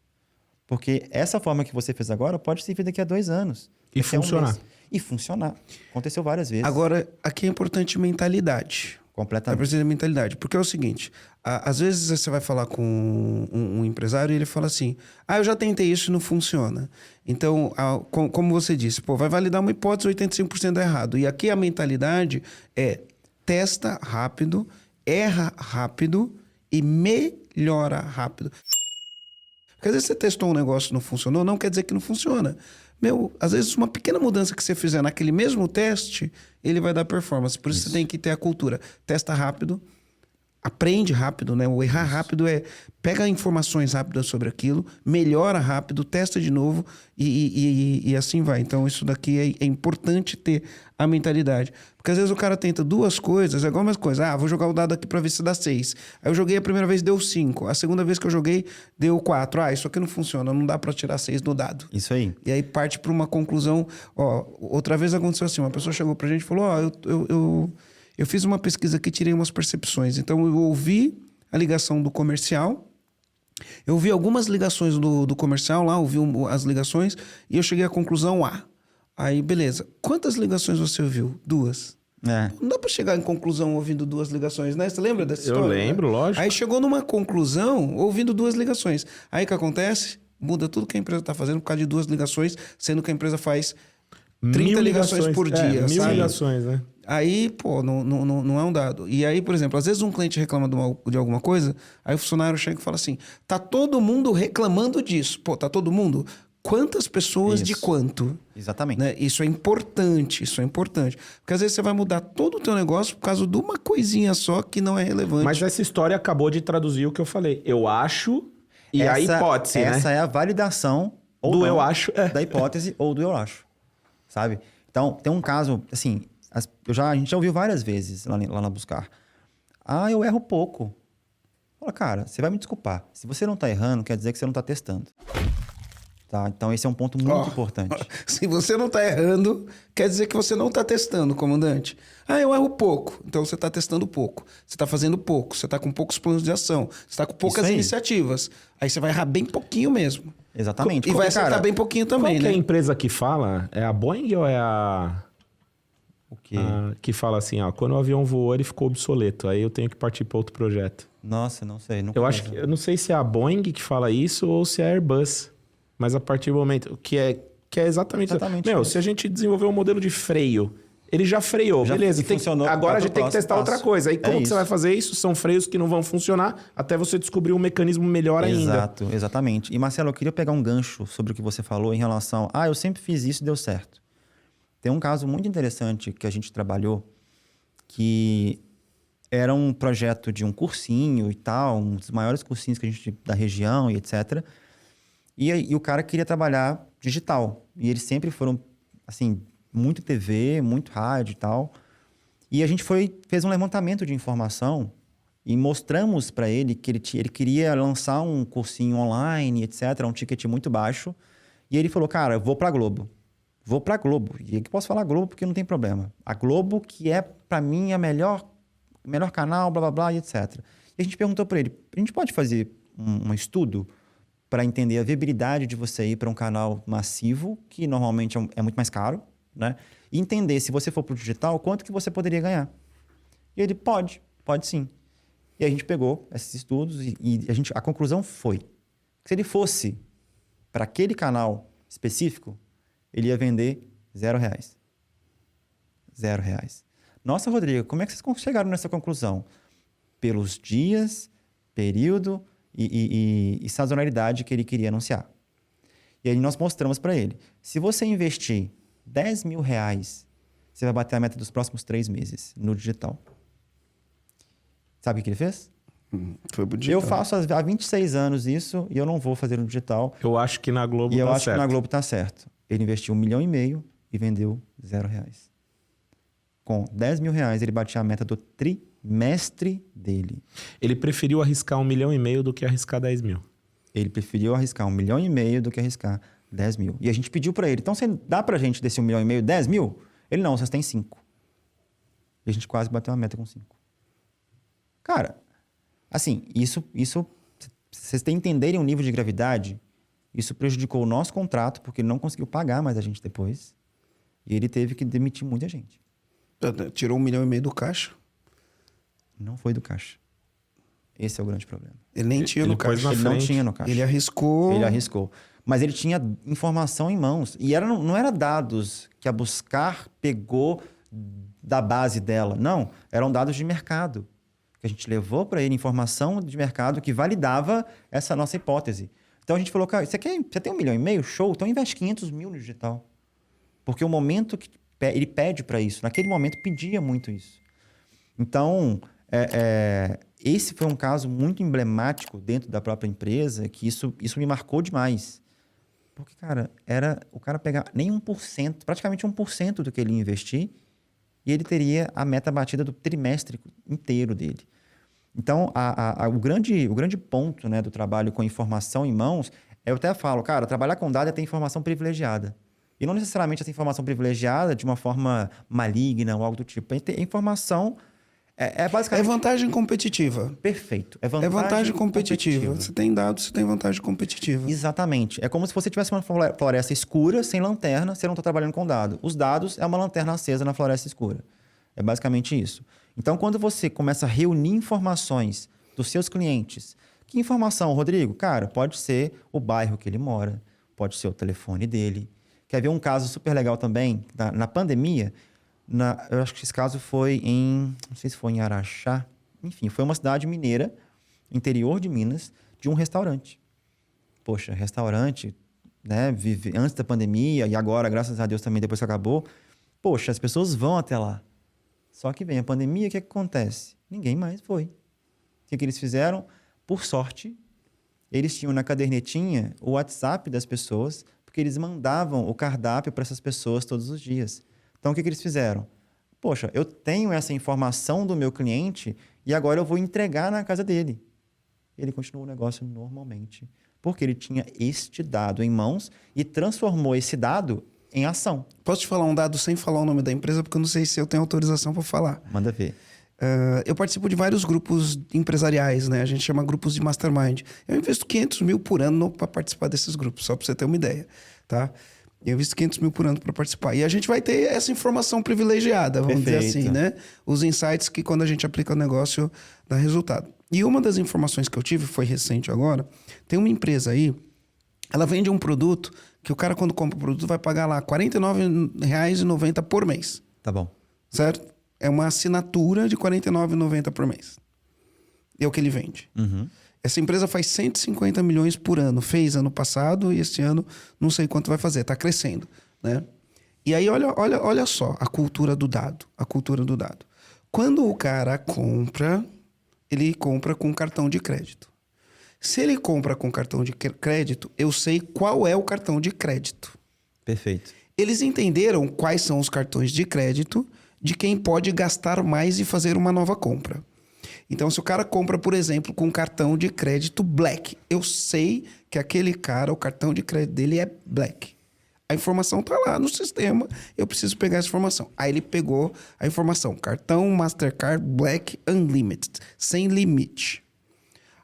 Porque essa forma que você fez agora pode servir daqui a 2 anos. E funcionar. E funcionar. Aconteceu várias vezes. Agora, aqui é importante mentalidade. É Completamente. preciso de mentalidade. Porque é o seguinte, às vezes você vai falar com um empresário e ele fala assim, eu já tentei isso e não funciona. Então, como você disse, vai validar uma hipótese, 85% é errado. E aqui a mentalidade é testa rápido, erra rápido e melhora rápido. Porque às vezes você testou um negócio e não funcionou, não quer dizer que não funciona. Às vezes uma pequena mudança que você fizer naquele mesmo teste, ele vai dar performance. Por isso você tem que ter a cultura. Testa rápido, aprende rápido, né? O errar rápido pega informações rápidas sobre aquilo, melhora rápido, testa de novo e assim vai. Então isso daqui é importante ter a mentalidade. Porque às vezes o cara tenta duas coisas, é igual uma coisa. Vou jogar o dado aqui pra ver se dá 6. Aí eu joguei a primeira vez, deu 5. A segunda vez que eu joguei, deu 4. Isso aqui não funciona, não dá pra tirar 6 do dado. Isso aí. E aí parte pra uma conclusão. Outra vez aconteceu assim, uma pessoa chegou pra gente e falou, eu fiz uma pesquisa aqui e tirei umas percepções. Então eu ouvi a ligação do comercial, eu ouvi algumas ligações do comercial lá, ouvi as ligações e eu cheguei à conclusão A. Aí, beleza. Quantas ligações você ouviu? 2. Não dá pra chegar em conclusão ouvindo 2 ligações, né? Você lembra dessa história? Eu lembro, né? lógico. Aí chegou numa conclusão ouvindo 2 ligações. Aí o que acontece? Muda tudo que a empresa tá fazendo por causa de 2 ligações, sendo que a empresa faz 30 ligações por dia. 1000 sabe? ligações, né? Aí, não é um dado. E aí, por exemplo, às vezes um cliente reclama de alguma coisa, aí o funcionário chega e fala assim, tá todo mundo reclamando disso. Tá todo mundo? Quantas pessoas de quanto? Exatamente. Né? Isso é importante. Porque às vezes você vai mudar todo o teu negócio por causa de uma coisinha só que não é relevante. Mas essa história acabou de traduzir o que eu falei. Eu acho e a hipótese, essa né? é a validação ou Do não, eu acho. da hipótese ou do eu acho. Sabe? Então, tem um caso, assim, a gente já ouviu várias vezes lá na Buscar. Eu erro pouco. Fala, cara, você vai me desculpar. Se você não tá errando, quer dizer que você não tá testando. Tá? Então, esse é um ponto muito importante. Se você não está errando, quer dizer que você não está testando, comandante. Eu erro pouco. Então, você está testando pouco. Você está fazendo pouco. Você está com poucos planos de ação. Você está com poucas iniciativas. Aí você vai errar bem pouquinho mesmo. Exatamente. E vai acertar bem pouquinho também, qual né? que é a empresa que fala? É a Boeing ou é a... O quê? que fala assim, quando o avião voou, ele ficou obsoleto. Aí eu tenho que partir para outro projeto. Nossa, não sei. Eu não sei se é a Boeing que fala isso ou se é a Airbus. Mas a partir do momento que é exatamente isso. Se a gente desenvolver um modelo de freio, ele já freou, beleza. Agora a gente tem que testar outra coisa. Aí como que você vai fazer isso? São freios que não vão funcionar até você descobrir um mecanismo melhor ainda. Exatamente. E Marcelo, eu queria pegar um gancho sobre o que você falou em relação eu sempre fiz isso e deu certo. Tem um caso muito interessante que a gente trabalhou, que era um projeto de um cursinho e tal, um dos maiores cursinhos que a gente da região e etc. E o cara queria trabalhar digital. E eles sempre foram, assim, muito TV, muito rádio e tal. E a gente fez um levantamento de informação e mostramos para ele que ele queria lançar um cursinho online, etc., um ticket muito baixo. E ele falou, cara, eu vou para a Globo. Vou para a Globo. E aqui posso falar Globo porque não tem problema. A Globo, que é, para mim, a melhor canal, blá, blá, blá, e etc. E a gente perguntou para ele, a gente pode fazer um estudo para entender a viabilidade de você ir para um canal massivo, que normalmente é muito mais caro, né? E entender, se você for para o digital, quanto que você poderia ganhar. E ele, pode sim. E a gente pegou esses estudos e a conclusão foi que se ele fosse para aquele canal específico, ele ia vender R$0. R$0. Nossa, Rodrigo, como é que vocês chegaram nessa conclusão? Pelos dias, período e sazonalidade que ele queria anunciar. E aí nós mostramos para ele. Se você investir R$10 mil, você vai bater a meta dos próximos 3 meses no digital. Sabe o que ele fez? Foi pro digital. Eu faço há 26 anos isso e eu não vou fazer no digital. Eu acho que na Globo E eu acho que na Globo tá certo. Ele investiu R$1,5 milhão e vendeu R$0. Com R$10 mil, ele batia a meta do trimestre dele. Ele preferiu arriscar R$1,5 milhão do que arriscar 10 mil. Ele preferiu arriscar R$1,5 milhão do que arriscar 10 mil. E a gente pediu para ele, então você dá pra gente desse R$1,5 milhão 10 mil? Ele, não, vocês têm 5. E a gente quase bateu a meta com 5. Cara, assim, isso vocês têm que entenderem o nível de gravidade. Isso prejudicou o nosso contrato, porque ele não conseguiu pagar mais a gente depois. E ele teve que demitir muita gente. Tirou 1,5 milhão do caixa. Não foi do caixa. Esse é o grande problema. Ele nem tinha no pôs caixa. Ele não tinha no caixa. Ele arriscou. Ele arriscou. Mas ele tinha informação em mãos. E não era dados que a Buscar pegou da base dela. Não, eram dados de mercado. Que a gente levou para ele informação de mercado que validava essa nossa hipótese. Então a gente falou, cara, você tem 1,5 milhão? Show, então investe 500 mil no digital. Porque o momento que ele pede para isso, naquele momento pedia muito isso. Então, esse foi um caso muito emblemático dentro da própria empresa, que isso me marcou demais. Porque, cara, era o cara pegar nem 1%, praticamente 1% do que ele ia investir, e ele teria a meta batida do trimestre inteiro dele. Então, o grande ponto, né, do trabalho com informação em mãos, eu até falo, cara, trabalhar com dado é ter informação privilegiada. E não necessariamente essa informação privilegiada de uma forma maligna ou algo do tipo. É ter informação... basicamente... É vantagem competitiva. Perfeito. É vantagem competitiva. Você tem dados, você tem vantagem competitiva. Exatamente. É como se você tivesse uma floresta escura, sem lanterna, você não está trabalhando com dado. Os dados é uma lanterna acesa na floresta escura. É basicamente isso. Então, quando você começa a reunir informações dos seus clientes, que informação, Rodrigo? Cara, pode ser o bairro que ele mora, pode ser o telefone dele. Quer ver um caso super legal também? Na pandemia, eu acho que esse caso foi não sei se foi em Araxá, enfim, foi uma cidade mineira, interior de Minas, de um restaurante. Poxa, restaurante, né, vive antes da pandemia e agora, graças a Deus, também depois que acabou. Poxa, as pessoas vão até lá. Só que vem a pandemia, o que acontece? Ninguém mais foi. O que eles fizeram? Por sorte, eles tinham na cadernetinha o WhatsApp das pessoas, porque eles mandavam o cardápio para essas pessoas todos os dias. Então, o que eles fizeram? Poxa, eu tenho essa informação do meu cliente e agora eu vou entregar na casa dele. Ele continuou o negócio normalmente, porque ele tinha este dado em mãos e transformou esse dado em ação. Posso te falar um dado sem falar o nome da empresa, porque eu não sei se eu tenho autorização para falar. Manda ver. Eu participo de vários grupos empresariais, né? A gente chama grupos de mastermind. Eu invisto 500 mil por ano para participar desses grupos, só para você ter uma ideia, tá? Eu invisto 500 mil por ano para participar. E a gente vai ter essa informação privilegiada, vamos dizer assim, né? Os insights que quando a gente aplica o negócio dá resultado. E uma das informações que eu tive, foi recente agora, tem uma empresa aí, ela vende um produto que o cara quando compra o produto vai pagar lá R$ 49,90 por mês. Tá bom. Certo? É uma assinatura de R$ 49,90 por mês. É o que ele vende. Uhum. Essa empresa faz 150 milhões por ano. Fez ano passado e este ano não sei quanto vai fazer. Está crescendo, né? E aí, olha só a cultura do dado. A cultura do dado. Quando o cara compra, ele compra com cartão de crédito. Se ele compra com cartão de crédito, eu sei qual é o cartão de crédito. Perfeito. Eles entenderam quais são os cartões de crédito de quem pode gastar mais e fazer uma nova compra. Então, se o cara compra, por exemplo, com cartão de crédito Black, eu sei que aquele cara, o cartão de crédito dele é Black. A informação está lá no sistema, eu preciso pegar essa informação. Aí ele pegou a informação, cartão Mastercard Black Unlimited, sem limite.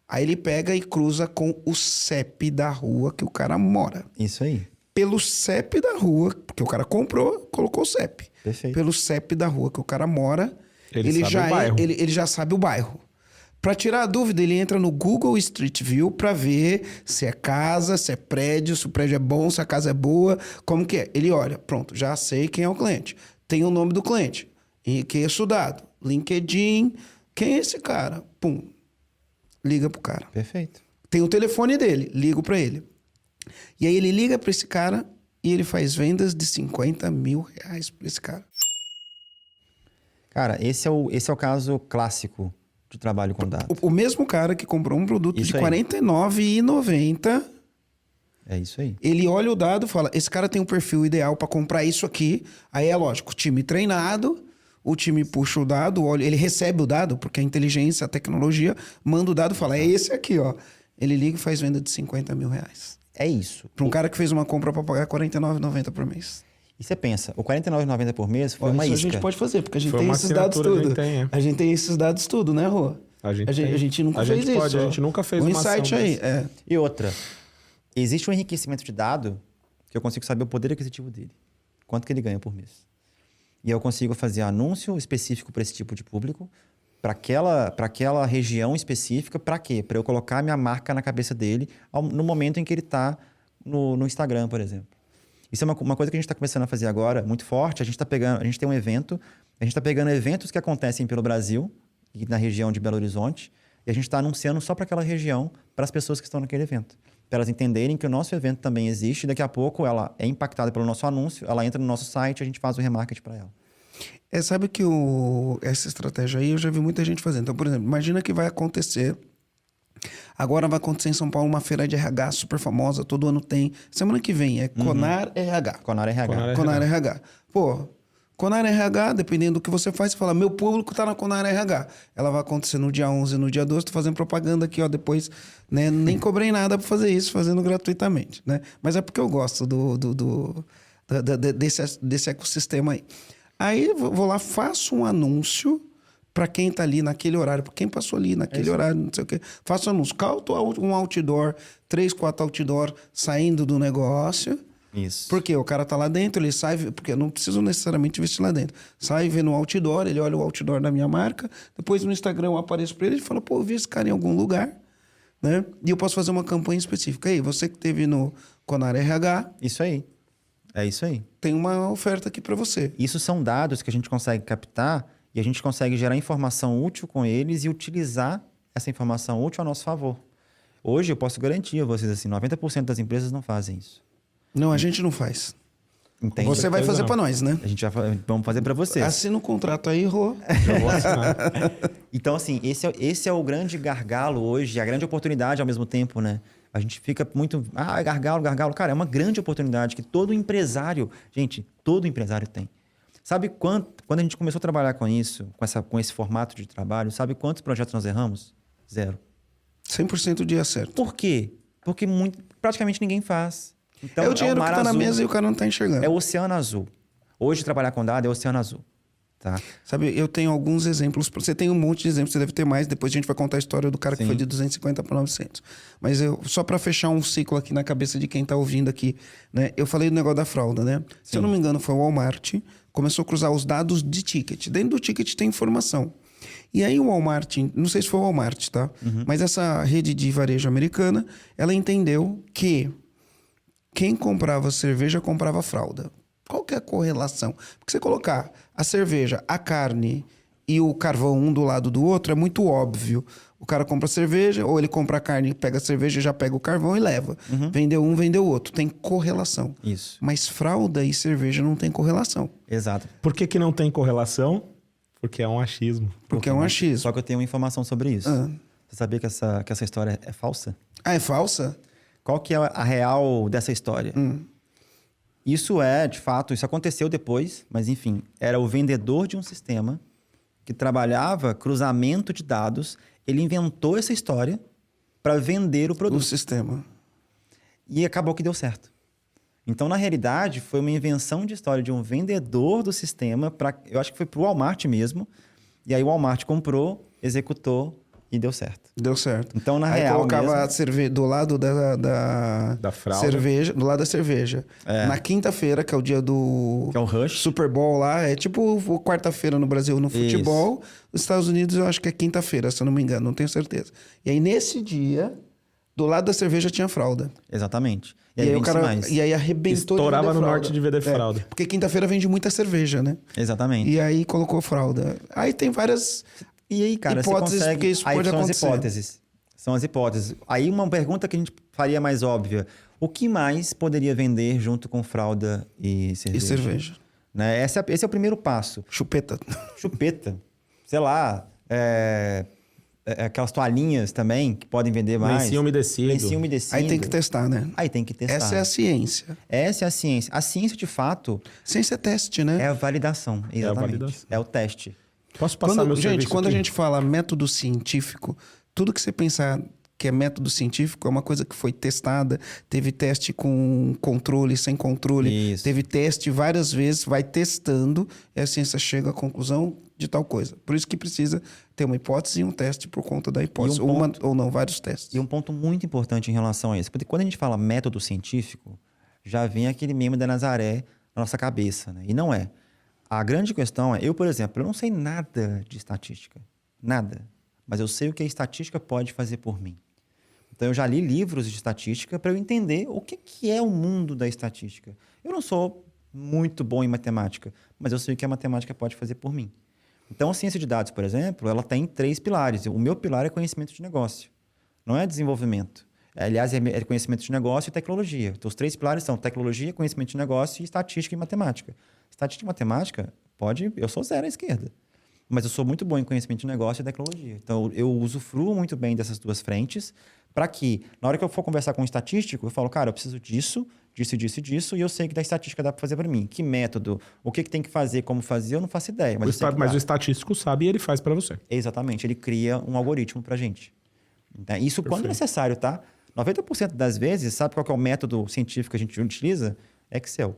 Aí ele pega e cruza com o CEP da rua que o cara mora. Isso aí. Pelo CEP da rua, porque o cara comprou, colocou o CEP. Perfeito. Pelo CEP da rua que o cara mora, ele já sabe o bairro. Para tirar a dúvida, ele entra no Google Street View para ver se é casa, se é prédio, se o prédio é bom, se a casa é boa, como que é. Ele olha, pronto, já sei quem é o cliente. Tem o nome do cliente. Enriqueço o dado. LinkedIn. Quem é esse cara? Pum. Liga pro cara. Perfeito. Tem o telefone dele. Ligo para ele. E aí ele liga para esse cara e ele faz vendas de 50 mil reais para esse cara. Cara, esse é o caso clássico de trabalho com dados. O mesmo cara que comprou um produto Isso de aí. R$ 49,90. É isso aí. Ele olha o dado e fala, esse cara tem um perfil ideal para comprar isso aqui. Aí é lógico, time treinado, o time puxa o dado, olha, ele recebe o dado, porque a inteligência, a tecnologia, manda o dado e fala, é esse aqui, ó. Ele liga e faz venda de 50 mil reais. É isso. Para um cara que fez uma compra para pagar R$ 49,90 por mês. E você pensa, o R$ 49,90 por mês foi Olha, uma isso isca. a gente pode fazer, porque a gente Foi tem uma esses dados assinatura, tudo. a gente tem. Esses dados tudo, né, Rô? A gente nunca fez isso. A gente nunca fez um uma ação insight aí. dessa. E outra, existe um enriquecimento de dado que eu consigo saber o poder aquisitivo dele. quanto que ele ganha por mês. E eu consigo fazer anúncio específico para esse tipo de público, para aquela região específica, para quê? Para eu colocar minha marca na cabeça dele no momento em que ele está no Instagram, por exemplo. Isso é uma coisa que a gente está começando a fazer agora, muito forte. A gente tem um evento, a gente está pegando eventos que acontecem pelo Brasil e na região de Belo Horizonte, e a gente está anunciando só para aquela região, para as pessoas que estão naquele evento. Para elas entenderem que o nosso evento também existe, e daqui a pouco ela é impactada pelo nosso anúncio, ela entra no nosso site, a gente faz o remarketing para ela. Sabe que essa estratégia aí eu já vi muita gente fazendo. Então, por exemplo, imagina que vai acontecer. Agora vai acontecer em São Paulo uma feira de RH super famosa, todo ano tem. Semana que vem é Conar RH. Conar RH. Conar RH. Pô, Conar RH, dependendo do que você faz, você fala, meu público tá na Conar RH. Ela vai acontecer no dia 11, no dia 12, tô fazendo propaganda aqui, ó, depois, né? Nem cobrei nada pra fazer isso, fazendo gratuitamente, né? Mas é porque eu gosto desse ecossistema aí. Aí vou lá, faço um anúncio para quem tá ali naquele horário, para quem passou ali naquele horário, não sei o quê. Faço um anúncio, calto um outdoor, 3, 4 outdoor saindo do negócio. Isso. Porque o cara tá lá dentro, ele sai, porque eu não preciso necessariamente vestir lá dentro. Sai vendo o outdoor, ele olha o outdoor da minha marca, depois no Instagram eu apareço para ele e fala, pô, eu vi esse cara em algum lugar, né? E eu posso fazer uma campanha específica. Aí, você que teve no Conar RH... Isso aí. É isso aí. Tem uma oferta aqui para você. Isso são dados que a gente consegue captar e a gente consegue gerar informação útil com eles e utilizar essa informação útil a nosso favor. Hoje eu posso garantir a vocês assim, 90% das empresas não fazem isso. Não, a gente não faz. Entende? Você vai fazer para nós, né? A gente vamos fazer para vocês. Assina o contrato aí, Rô. Já vou assinar. Então, assim, esse é o grande gargalo hoje, a grande oportunidade ao mesmo tempo, né? A gente fica muito... gargalo. Cara, é uma grande oportunidade que todo empresário... Gente, todo empresário tem. Sabe quando a gente começou a trabalhar com isso, com esse formato de trabalho, sabe quantos projetos nós erramos? 0. 100% de acerto. Por quê? Porque praticamente ninguém faz. Então, é o dinheiro que tá na mesa e o cara não tá enxergando. É o oceano azul. Hoje, trabalhar com dado é o oceano azul. Tá? Sabe, eu tenho alguns exemplos. Você tem um monte de exemplos, você deve ter mais. Depois a gente vai contar a história do cara que foi de 250 para 900. Mas só para fechar um ciclo aqui na cabeça de quem tá ouvindo aqui, né? Eu falei do negócio da fralda, né? Sim. Se eu não me engano, foi o Walmart. Começou a cruzar os dados de ticket. Dentro do ticket tem informação. E aí o Walmart, não sei se foi o Walmart, tá? Mas essa rede de varejo americana, ela entendeu que quem comprava cerveja comprava fralda. Qual que é a correlação? Porque você colocar a cerveja, a carne e o carvão um do lado do outro é muito óbvio. O cara compra cerveja, ou ele compra a carne, pega a cerveja, já pega o carvão e leva. Vendeu um, vendeu o outro. Tem correlação. Isso. Mas fralda e cerveja não tem correlação. Exato. Por que não tem correlação? Porque é um achismo. Porque é um achismo. Só que eu tenho uma informação sobre isso. Você sabia que essa história é falsa? Ah, é falsa? Qual que é a real dessa história? Isso de fato, isso aconteceu depois, mas enfim, era o vendedor de um sistema que trabalhava cruzamento de dados, ele inventou essa história para vender o produto. O sistema. E acabou que deu certo. Então, na realidade, foi uma invenção de história de um vendedor do sistema, eu acho que foi para o Walmart mesmo, e aí o Walmart comprou, executou e deu certo. Deu certo. Então, na aí real colocava mesmo, a cerveja do lado da fralda. Cerveja, do lado da cerveja. Na quinta-feira, que é o dia do que é o Rush. Super Bowl lá, é tipo quarta-feira no Brasil no futebol. Nos Estados Unidos eu acho que é quinta-feira, se eu não me engano, não tenho certeza. E aí nesse dia, do lado da cerveja tinha fralda. Exatamente. E aí o cara arrebentou estourava de vender no fralda. norte de vender fralda. Porque quinta-feira vende muita cerveja, né? Exatamente. E aí colocou fralda. Aí tem várias E aí, cara, hipóteses, você consegue... porque isso aí pode são acontecer. as hipóteses. São as hipóteses. Aí uma pergunta que a gente faria mais óbvia. O que mais poderia vender junto com fralda e cerveja? E cerveja. Né? Esse é o primeiro passo. Chupeta. Chupeta. Sei lá. Aquelas toalhinhas também que podem vender mais. Lencinho umedecido. Lencinho umedecido. Aí tem que testar, né? Aí tem que testar. Essa é a ciência. Essa é a ciência. A ciência, de fato, Ciência é teste, né? é a validação. Exatamente. validação. É o teste. Posso passar meu serviço Quando aqui? a gente fala método científico, tudo que você pensar que é método científico é uma coisa que foi testada, teve teste com controle, sem controle, Isso. teve teste várias vezes, vai testando e a ciência chega à conclusão de tal coisa. Por isso que precisa ter uma hipótese e um teste por conta da hipótese. Ou não, vários testes. E um ponto muito importante em relação a isso. Porque quando a gente fala método científico, já vem aquele meme da Nazaré na nossa cabeça, né? E não é. A grande questão é, eu, por exemplo, eu não sei nada de estatística. Nada. Mas eu sei o que a estatística pode fazer por mim. Então, eu já li livros de estatística para eu entender o que é o mundo da estatística. Eu não sou muito bom em matemática, mas eu sei o que a matemática pode fazer por mim. Então, a ciência de dados, por exemplo, ela tem 3 pilares. O meu pilar é conhecimento de negócio, não é desenvolvimento. Aliás, é conhecimento de negócio e tecnologia. Então, os 3 pilares são tecnologia, conhecimento de negócio e estatística e matemática. Estatística e matemática, eu sou 0 à esquerda. Mas eu sou muito bom em conhecimento de negócio e tecnologia. Então, eu usufruo muito bem dessas 2 frentes para que, na hora que eu for conversar com um estatístico, eu falo, cara, eu preciso disso, disso, e eu sei que da estatística dá para fazer para mim. Que método, o que tem que fazer, como fazer, eu não faço ideia. Mas o estatístico sabe e ele faz para você. Exatamente, ele cria um algoritmo para a gente. Então, isso quando necessário, tá? 90% das vezes, sabe qual que é o método científico que a gente utiliza? Excel.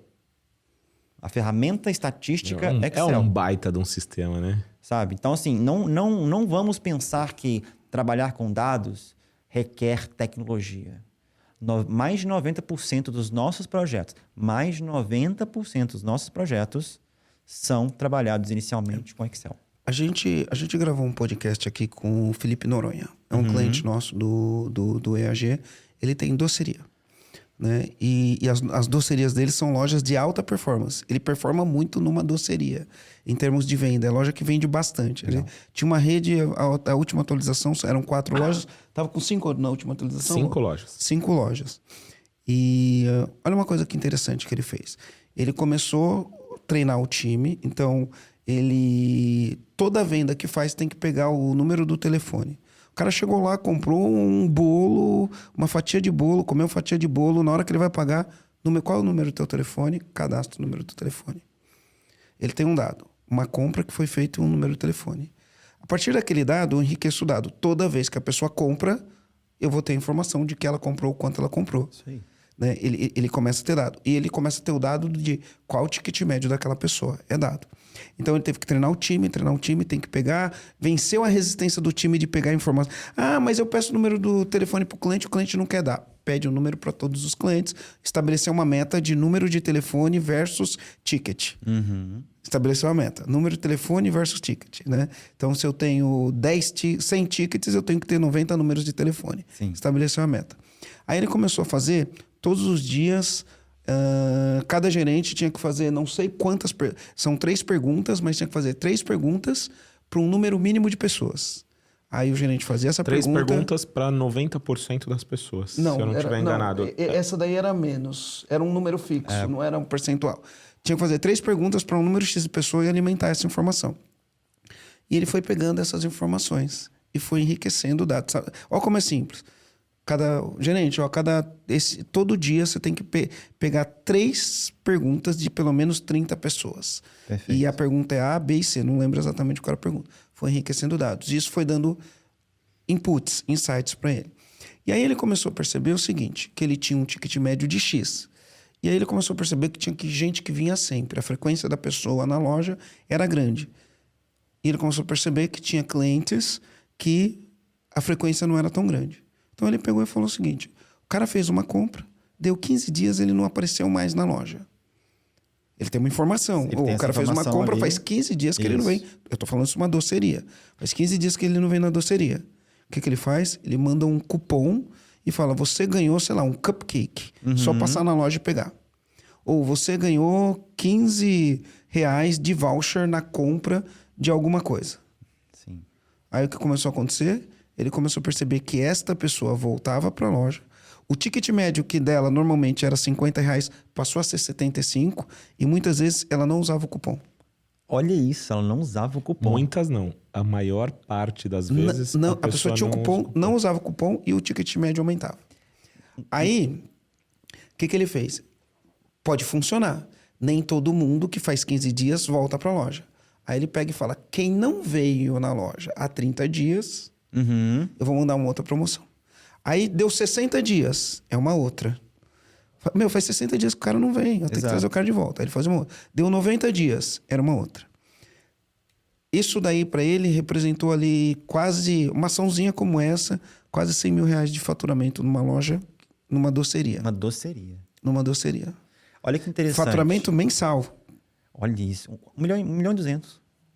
A ferramenta estatística Excel. É um baita de um sistema, né? Sabe? Então, assim, não vamos pensar que trabalhar com dados requer tecnologia. Mais de 90% dos nossos projetos, são trabalhados inicialmente com Excel. A gente gravou um podcast aqui com o Felipe Noronha. É um cliente nosso do EAG. Ele tem doceria. Né? E as docerias dele são lojas de alta performance. Ele performa muito numa doceria, em termos de venda. É loja que vende bastante. Ele tinha uma rede, a última atualização eram 4 lojas. Estava com 5 na última atualização. 5 lojas. 5 lojas. E olha uma coisa que interessante que ele fez. Ele começou a treinar o time. Então, toda venda que faz tem que pegar o número do telefone. O cara chegou lá, comprou um bolo, uma fatia de bolo, comeu uma fatia de bolo. Na hora que ele vai pagar, qual é o número do teu telefone? Cadastra o número do telefone. Ele tem um dado. Uma compra que foi feita e um número do telefone. A partir daquele dado, eu enriqueço o dado. Toda vez que a pessoa compra, eu vou ter a informação de que ela comprou, quanto ela comprou. Isso aí. Né? Ele começa a ter dado. E ele começa a ter o dado de qual o ticket médio daquela pessoa. É dado. Então, ele teve que treinar o time, tem que pegar... Venceu a resistência do time de pegar a informação. Ah, mas eu peço o número do telefone para o cliente não quer dar. Pede o número para todos os clientes. Estabelecer uma meta de número de telefone versus ticket. Estabeleceu a meta. Número de telefone versus ticket, né? Então, se eu tenho 100 tickets, eu tenho que ter 90 números de telefone. Sim. Estabeleceu a meta. Aí ele começou a fazer todos os dias... cada gerente tinha que fazer não sei quantas... São 3 perguntas, mas tinha que fazer 3 perguntas para um número mínimo de pessoas. Aí o gerente fazia essa pergunta... 3 perguntas para 90% das pessoas, não, se eu não estiver enganado. Não, essa daí era menos. Era um número fixo, não era um percentual. Tinha que fazer 3 perguntas para um número X de pessoas e alimentar essa informação. E ele foi pegando essas informações e foi enriquecendo o dado. Olha como é simples. Gerente, todo dia você tem que pegar 3 perguntas de pelo menos 30 pessoas. Perfeito. E a pergunta é A, B e C. Não lembro exatamente qual era a pergunta. Foi enriquecendo dados. E isso foi dando inputs, insights para ele. E aí ele começou a perceber o seguinte, que ele tinha um ticket médio de X. E aí ele começou a perceber que tinha gente que vinha sempre. A frequência da pessoa na loja era grande. E ele começou a perceber que tinha clientes que a frequência não era tão grande. Então ele pegou e falou o seguinte, o cara fez uma compra, deu 15 dias, ele não apareceu mais na loja. Ele tem uma informação. O cara fez uma compra, ali. Faz 15 dias que ele não vem. Eu tô falando isso de uma doceria. Faz 15 dias que ele não vem na doceria. O que ele faz? Ele manda um cupom e fala, você ganhou, sei lá, um cupcake. Só passar na loja e pegar. Ou você ganhou R$15 de voucher na compra de alguma coisa. Sim. Aí o que começou a acontecer? Ele começou a perceber que esta pessoa voltava para a loja. O ticket médio que dela normalmente era R$50, passou a ser 75 e muitas vezes ela não usava o cupom. Olha isso, ela não usava o cupom. Muitas não. A maior parte das vezes a pessoa tinha o cupom, não usava o cupom e o ticket médio aumentava. Aí, o que ele fez? Pode funcionar. Nem todo mundo que faz 15 dias volta para a loja. Aí ele pega e fala, quem não veio na loja há 30 dias... eu vou mandar uma outra promoção. Aí deu 60 dias, é uma outra. Faz 60 dias que o cara não vem, eu tenho que trazer o cara de volta. Aí ele faz uma outra. Deu 90 dias, era uma outra. Isso daí para ele representou ali quase, uma açãozinha como essa, quase R$100 mil de faturamento numa loja, numa doceria. Uma doceria. Numa doceria. Olha que interessante. Faturamento mensal. Olha isso. 1.200.000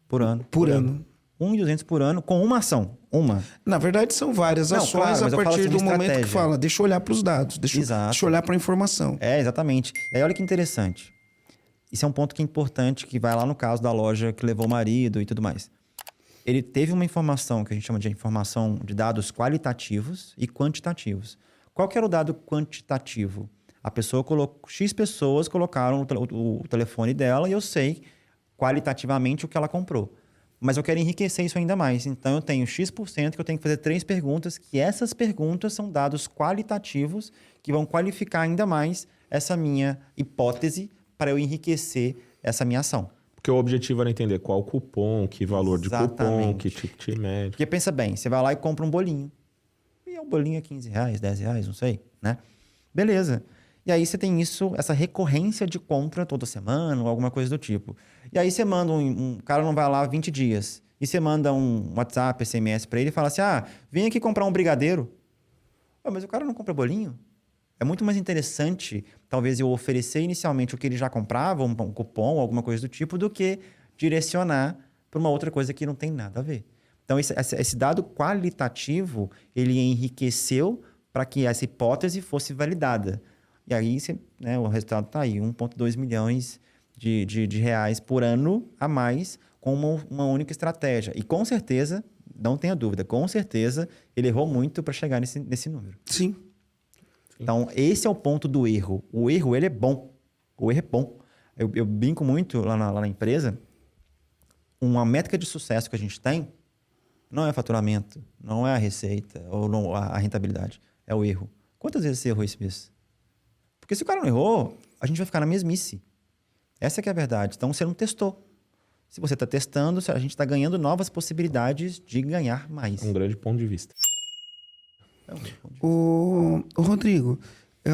por ano. Por ano. 1.200.000 por ano com uma ação. Uma. Na verdade, são várias ações claro, mas a eu falo partir assim, do de momento que estratégia. fala, deixa eu olhar para os dados, deixa eu olhar para a informação. Exatamente. E aí, olha que interessante. Isso é um ponto que é importante, que vai lá no caso da loja que levou o marido e tudo mais. Ele teve uma informação que a gente chama de informação de dados qualitativos e quantitativos. Qual que era o dado quantitativo? A pessoa colocou, X pessoas colocaram o telefone dela e eu sei qualitativamente o que ela comprou. Mas eu quero enriquecer isso ainda mais. Então, eu tenho X% que eu tenho que fazer 3 perguntas, que essas perguntas são dados qualitativos que vão qualificar ainda mais essa minha hipótese para eu enriquecer essa minha ação. Porque o objetivo era entender qual cupom, que valor de cupom, que ticket médio. Porque pensa bem, você vai lá e compra um bolinho. E é um bolinho é R$15, R$10, não sei, né? Beleza. E aí você tem isso, essa recorrência de compra toda semana ou alguma coisa do tipo. E aí você manda um cara não vai lá 20 dias. E você manda um WhatsApp, SMS para ele e fala assim, vem aqui comprar um brigadeiro. Mas o cara não compra bolinho? É muito mais interessante, talvez, eu oferecer inicialmente o que ele já comprava, um cupom, alguma coisa do tipo, do que direcionar para uma outra coisa que não tem nada a ver. Então, esse dado qualitativo, ele enriqueceu para que essa hipótese fosse validada. E aí, o resultado está aí, 1,2 milhões de reais por ano a mais com uma única estratégia. E com certeza, não tenha dúvida, com certeza, ele errou muito para chegar nesse número. Sim. Então, esse é o ponto do erro. O erro, ele é bom. O erro é bom. Eu brinco muito lá na empresa. Uma métrica de sucesso que a gente tem não é faturamento, não é a receita ou não, a rentabilidade. É o erro. Quantas vezes você errou isso mesmo? Porque se o cara não errou, a gente vai ficar na mesmice. Essa que é a verdade. Então, você não testou. Se você está testando, a gente está ganhando novas possibilidades de ganhar mais. Um grande ponto de vista. O Rodrigo,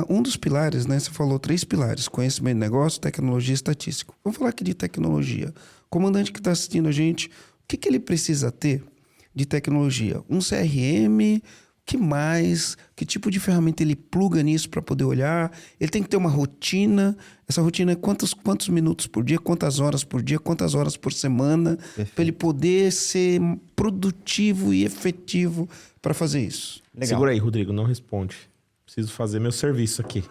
um dos pilares, né? Você falou 3 pilares: conhecimento de negócio, tecnologia e estatístico. Vamos falar aqui de tecnologia. O comandante que está assistindo a gente, o que ele precisa ter de tecnologia? Um CRM? Que mais? Que tipo de ferramenta ele pluga nisso para poder olhar? Ele tem que ter uma rotina. Essa rotina é quantos minutos por dia, quantas horas por dia, quantas horas por semana, para ele poder ser produtivo e efetivo para fazer isso. Legal. Segura aí, Rodrigo, não responde. Preciso fazer meu serviço aqui.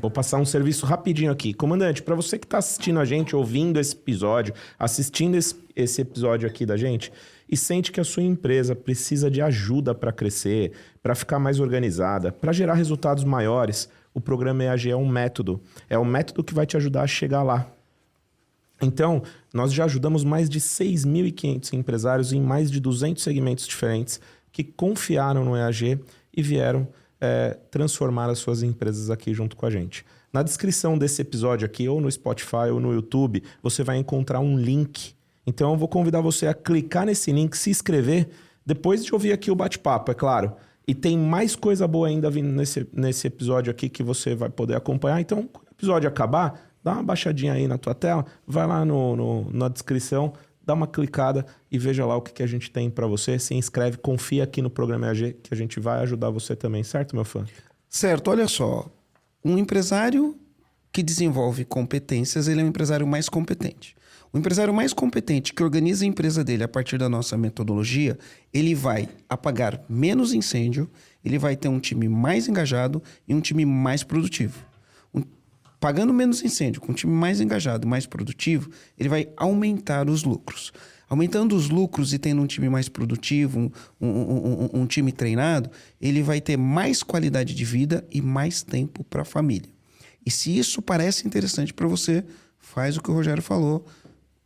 Vou passar um serviço rapidinho aqui. Comandante, para você que está assistindo a gente, ouvindo esse episódio, assistindo esse episódio aqui da gente, e sente que a sua empresa precisa de ajuda para crescer, para ficar mais organizada, para gerar resultados maiores, o programa EAG é um método. É o método que vai te ajudar a chegar lá. Então, nós já ajudamos mais de 6.500 empresários em mais de 200 segmentos diferentes que confiaram no EAG e vieram transformar as suas empresas aqui junto com a gente. Na descrição desse episódio aqui, ou no Spotify ou no YouTube, você vai encontrar um link. Então, eu vou convidar você a clicar nesse link, se inscrever, depois de ouvir aqui o bate-papo, é claro. E tem mais coisa boa ainda vindo nesse episódio aqui que você vai poder acompanhar. Então, quando o episódio acabar, dá uma baixadinha aí na tua tela, vai lá na descrição, dá uma clicada e veja lá o que a gente tem para você. Se inscreve, confia aqui no programa EAG, que a gente vai ajudar você também, certo, meu fã? Certo, olha só. Um empresário que desenvolve competências, ele é um empresário mais competente. O empresário mais competente que organiza a empresa dele a partir da nossa metodologia, ele vai apagar menos incêndio, ele vai ter um time mais engajado e um time mais produtivo. Pagando menos incêndio, com um time mais engajado, mais produtivo, ele vai aumentar os lucros. Aumentando os lucros e tendo um time mais produtivo, um time treinado, ele vai ter mais qualidade de vida e mais tempo para a família. E se isso parece interessante para você, faz o que o Rogério falou.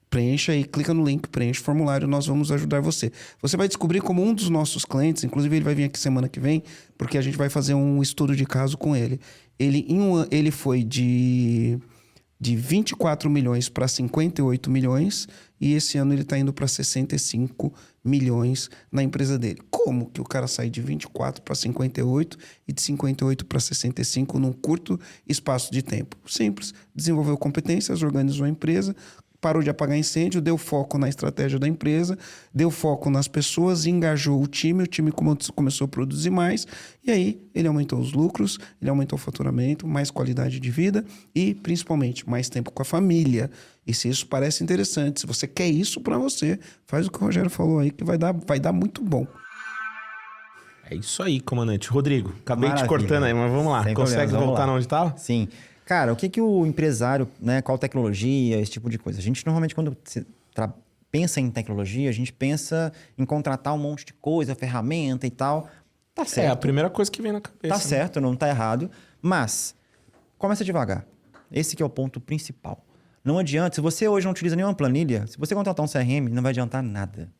Preencha aí, clica no link, preenche o formulário, nós vamos ajudar você. Você vai descobrir como um dos nossos clientes, inclusive ele vai vir aqui semana que vem, porque a gente vai fazer um estudo de caso com ele. Ele foi de 24 milhões para 58 milhões e esse ano ele está indo para 65 milhões na empresa dele. Como que o cara sai de 24 para 58 e de 58 para 65 num curto espaço de tempo? Simples. Desenvolveu competências, organizou a empresa, parou de apagar incêndio, deu foco na estratégia da empresa, deu foco nas pessoas, engajou o time começou a produzir mais, e aí ele aumentou os lucros, ele aumentou o faturamento, mais qualidade de vida e, principalmente, mais tempo com a família. E se isso parece interessante, se você quer isso para você, faz o que o Rogério falou aí, que vai dar muito bom. É isso aí, comandante. Rodrigo, acabei te Maravilha. cortando aí, mas vamos lá. Sem Consegue problemas, vamos voltar lá. onde estava? Sim. Cara, o que o empresário, né? Qual tecnologia, esse tipo de coisa? A gente normalmente, quando pensa em tecnologia, a gente pensa em contratar um monte de coisa, ferramenta e tal. Tá certo. É a primeira coisa que vem na cabeça. Tá né? certo, não tá errado. Mas, começa devagar. Esse que é o ponto principal. Não adianta, se você hoje não utiliza nenhuma planilha, se você contratar um CRM, não vai adiantar nada.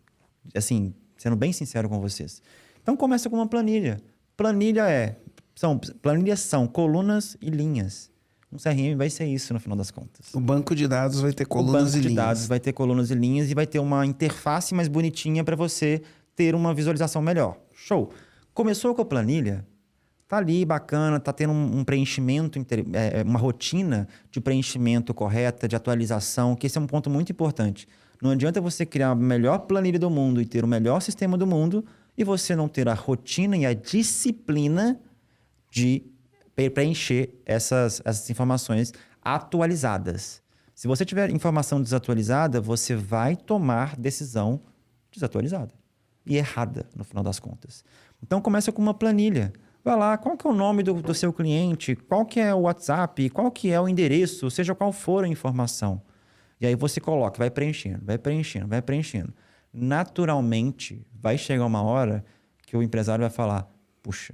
Assim, sendo bem sincero com vocês. Então, começa com uma planilha. Planilhas são colunas e linhas. Um CRM vai ser isso no final das contas. O banco de dados vai ter colunas e linhas. O banco de dados vai ter colunas e linhas e vai ter uma interface mais bonitinha para você ter uma visualização melhor. Show! Começou com a planilha, tá ali bacana, tá tendo um preenchimento, uma rotina de preenchimento correta, de atualização, que esse é um ponto muito importante. Não adianta você criar a melhor planilha do mundo e ter o melhor sistema do mundo e você não ter a rotina e a disciplina de preencher essas informações atualizadas. Se você tiver informação desatualizada, você vai tomar decisão desatualizada e errada, no final das contas. Então, começa com uma planilha. Vai lá, qual que é o nome do seu cliente, qual que é o WhatsApp, qual que é o endereço, seja qual for a informação. E aí você coloca, vai preenchendo, vai preenchendo, vai preenchendo. Naturalmente, vai chegar uma hora que o empresário vai falar, puxa,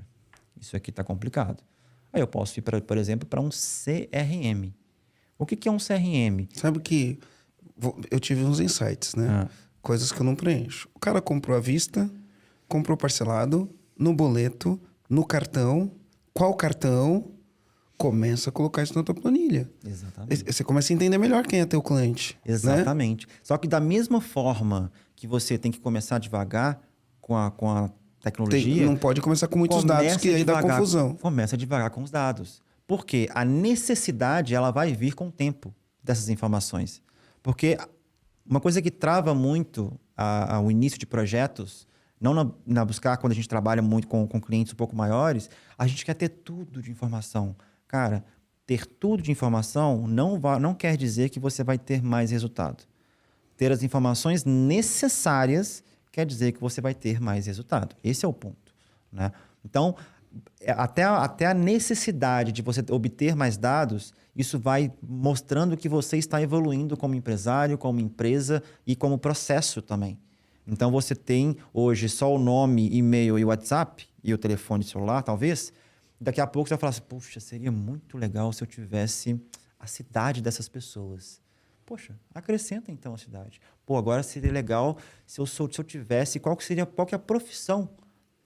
isso aqui está complicado. Aí eu posso ir, por exemplo, para um CRM. O que é um CRM? Sabe que eu tive uns insights, né? Coisas que eu não preencho. O cara comprou à vista, comprou parcelado, no boleto, no cartão. Qual cartão? Começa a colocar isso na tua planilha. Exatamente. Você começa a entender melhor quem é teu cliente. Exatamente. Né? Só que da mesma forma que você tem que começar devagar com a tecnologia... Não pode começar com muitos dados, que aí dá confusão. Começa devagar com os dados. Porque a necessidade ela vai vir com o tempo dessas informações. Porque uma coisa que trava muito o início de projetos, não na buscar, quando a gente trabalha muito com clientes um pouco maiores, a gente quer ter tudo de informação. Cara, ter tudo de informação não quer dizer que você vai ter mais resultado. Ter as informações necessárias quer dizer que você vai ter mais resultado. Esse é o ponto, né? Então, até a necessidade de você obter mais dados, isso vai mostrando que você está evoluindo como empresário, como empresa e como processo também. Então, você tem hoje só o nome, e-mail e WhatsApp e o telefone celular, talvez. Daqui a pouco você vai falar assim, puxa, seria muito legal se eu tivesse a cidade dessas pessoas. Poxa, acrescenta então a cidade. Pô, agora seria legal se eu tivesse, qual que é a profissão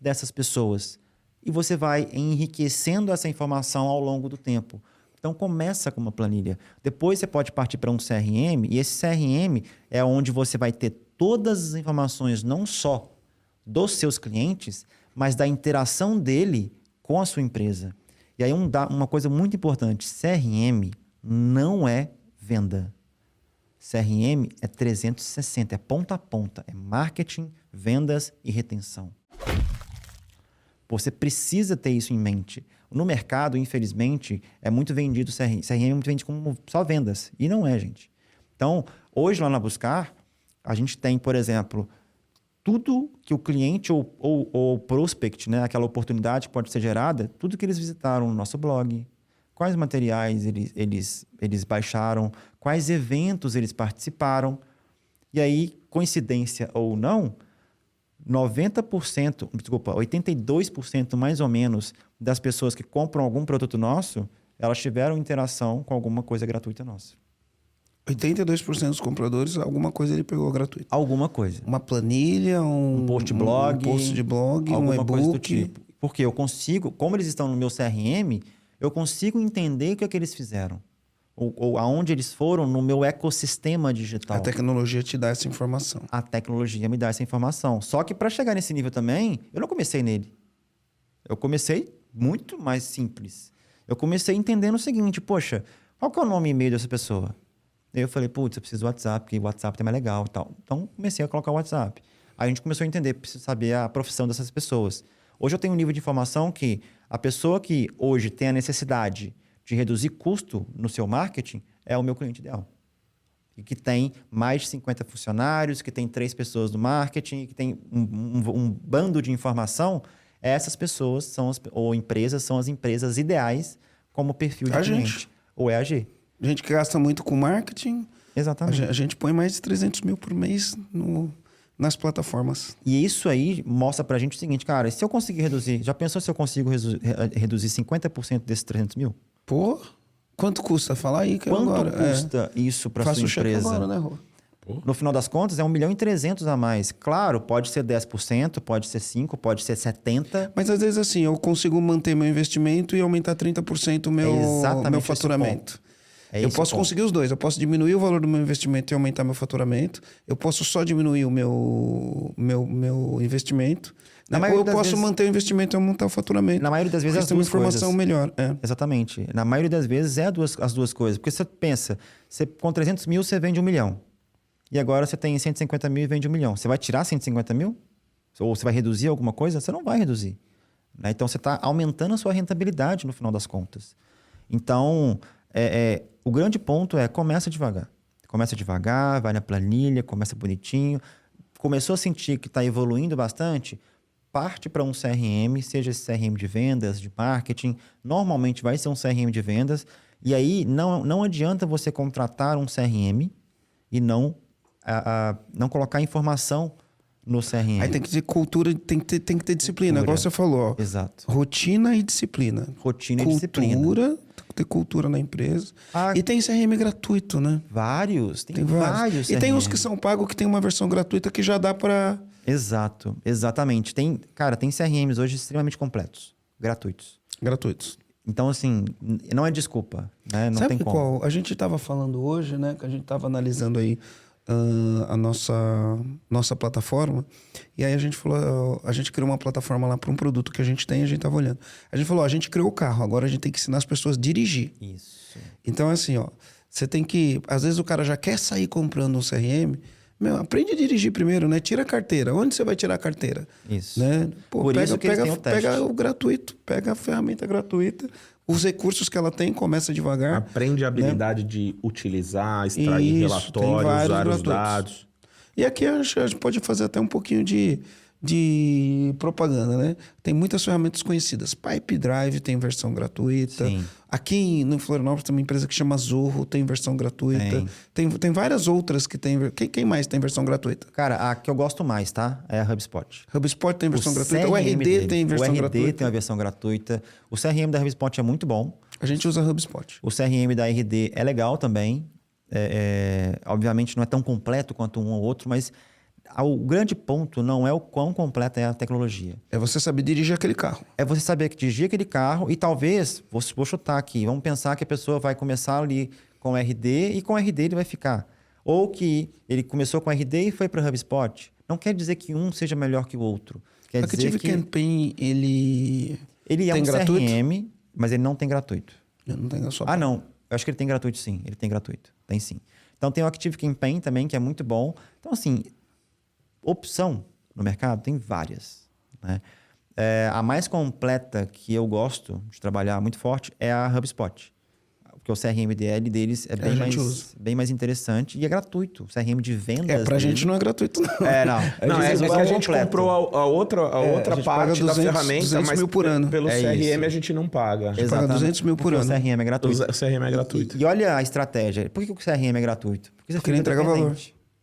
dessas pessoas? E você vai enriquecendo essa informação ao longo do tempo. Então, começa com uma planilha. Depois você pode partir para um CRM, e esse CRM é onde você vai ter todas as informações, não só dos seus clientes, mas da interação dele com a sua empresa. E aí, uma coisa muito importante, CRM não é venda. CRM é 360, é ponta a ponta, é marketing, vendas e retenção. Você precisa ter isso em mente. No mercado, infelizmente, é muito vendido CRM é muito vendido como só vendas. E não é, gente. Então, hoje lá na Buscar, a gente tem, por exemplo, tudo que o cliente ou prospect, né, aquela oportunidade que pode ser gerada, tudo que eles visitaram no nosso blog, quais materiais eles baixaram, quais eventos eles participaram. E aí, coincidência ou não, 82% mais ou menos das pessoas que compram algum produto nosso, elas tiveram interação com alguma coisa gratuita nossa. 82% dos compradores, alguma coisa ele pegou gratuito. Alguma coisa. Uma planilha, um post de blog, um e-book. Porque eu consigo, como eles estão no meu CRM, eu consigo entender o que é que eles fizeram. Ou aonde eles foram no meu ecossistema digital. A tecnologia te dá essa informação. A tecnologia me dá essa informação. Só que para chegar nesse nível também, eu não comecei nele. Eu comecei muito mais simples. Eu comecei entendendo o seguinte, poxa, qual que é o nome e e-mail dessa pessoa? Aí eu falei, putz, eu preciso do WhatsApp, porque o WhatsApp também é legal e tal. Então, comecei a colocar o WhatsApp. Aí a gente começou a entender, preciso saber a profissão dessas pessoas. Hoje eu tenho um nível de informação que a pessoa que hoje tem a necessidade de reduzir custo no seu marketing é o meu cliente ideal. E que tem mais de 50 funcionários, que tem 3 pessoas no marketing, que tem um bando de informação. Essas pessoas ou empresas são as empresas ideais como perfil de cliente. Ou EAG. Gente que gasta muito com marketing. Exatamente. A gente põe mais de 300 mil por mês nas plataformas. E isso aí mostra pra gente o seguinte, cara, se eu conseguir reduzir... Já pensou se eu consigo reduzir 50% desses 300 mil? Pô, quanto custa? Fala aí que Quanto agora... custa isso pra sua empresa? Agora, né, Rô? No final das contas, é 1.300.000 a mais. Claro, pode ser 10%, pode ser 5%, pode ser 70%. Mas às vezes assim, eu consigo manter meu investimento e aumentar 30% o meu faturamento. Eu posso conseguir os dois. Eu posso diminuir o valor do meu investimento e aumentar meu faturamento. Eu posso só diminuir o meu investimento. Né? Ou eu posso manter o investimento e aumentar o faturamento. Na maioria das vezes, as duas coisas. Uma informação melhor. Exatamente. Na maioria das vezes, as duas coisas. Porque você pensa, com 300 mil, você vende 1 milhão. E agora você tem 150 mil e vende 1 milhão. Você vai tirar 150 mil? Ou você vai reduzir alguma coisa? Você não vai reduzir. Né? Então, você está aumentando a sua rentabilidade no final das contas. Então, o grande ponto é começa devagar. Começa devagar, vai na planilha, começa bonitinho. Começou a sentir que está evoluindo bastante, parte para um CRM, seja esse CRM de vendas, de marketing. Normalmente vai ser um CRM de vendas. E aí, não adianta você contratar um CRM e não colocar informação no CRM. Aí tem que ter cultura, tem que ter disciplina. Agora você falou, ó. Exato. Rotina e disciplina. Rotina e disciplina. Tem que ter cultura na empresa. E tem CRM gratuito, né? Vários. Tem vários. E tem uns que são pagos que tem uma versão gratuita que já dá para... Exato. Exatamente. Tem CRMs hoje extremamente completos. Gratuitos. Então, assim, não é desculpa. Né? Não tem como. Qual? A gente estava falando hoje, né? Que a gente estava analisando aí a nossa plataforma. E aí a gente falou, a gente criou uma plataforma lá para um produto que a gente tem, a gente estava olhando. A gente falou, a gente criou o carro, agora a gente tem que ensinar as pessoas a dirigir. Isso. Então, assim, ó, você tem que... Às vezes o cara já quer sair comprando um CRM. Aprende a dirigir primeiro, né? Tira a carteira. Onde você vai tirar a carteira? Isso. Né? Pô, Por isso que pega o gratuito, pega a ferramenta gratuita. Os recursos que ela tem, começa devagar. Aprende a habilidade de utilizar, extrair relatórios, usar os dados. E aqui a gente pode fazer até um pouquinho de propaganda, né? Tem muitas ferramentas conhecidas. Pipedrive tem versão gratuita. Sim. Aqui no Florianópolis tem uma empresa que chama Zorro, tem versão gratuita. Tem várias outras que tem... Quem mais tem versão gratuita? Cara, a que eu gosto mais, tá? É a HubSpot. HubSpot tem versão gratuita. O RD tem versão gratuita. O RD tem uma versão gratuita. O CRM da HubSpot é muito bom. A gente usa HubSpot. O CRM da RD é legal também. Obviamente não é tão completo quanto um ou outro, mas... O grande ponto não é o quão completa é a tecnologia. É você saber dirigir aquele carro. É você saber dirigir aquele carro e talvez, vou chutar aqui, vamos pensar que a pessoa vai começar ali com RD e com RD ele vai ficar. Ou que ele começou com RD e foi para o HubSpot. Não quer dizer que um seja melhor que o outro. Quer dizer que Campaign, ele é um gratuito? CRM, mas ele não tem gratuito. Não tem só. Não. Eu acho que ele tem gratuito sim. Ele tem gratuito. Tem sim. Então tem o Active Campaign também, que é muito bom. Então assim... Opção no mercado tem várias. Né? A mais completa que eu gosto de trabalhar muito forte é a HubSpot. Porque o CRM deles é bem mais interessante e é gratuito. O CRM de vendas... Pra gente não é gratuito, não. Não, é que a gente comprou a outra parte da ferramenta, 200 mas mil por ano. Pelo CRM a gente não paga. A gente paga 200 mil por ano. O CRM é gratuito. O CRM é gratuito. E olha a estratégia. Por que o CRM é gratuito? Porque ele entrega valor.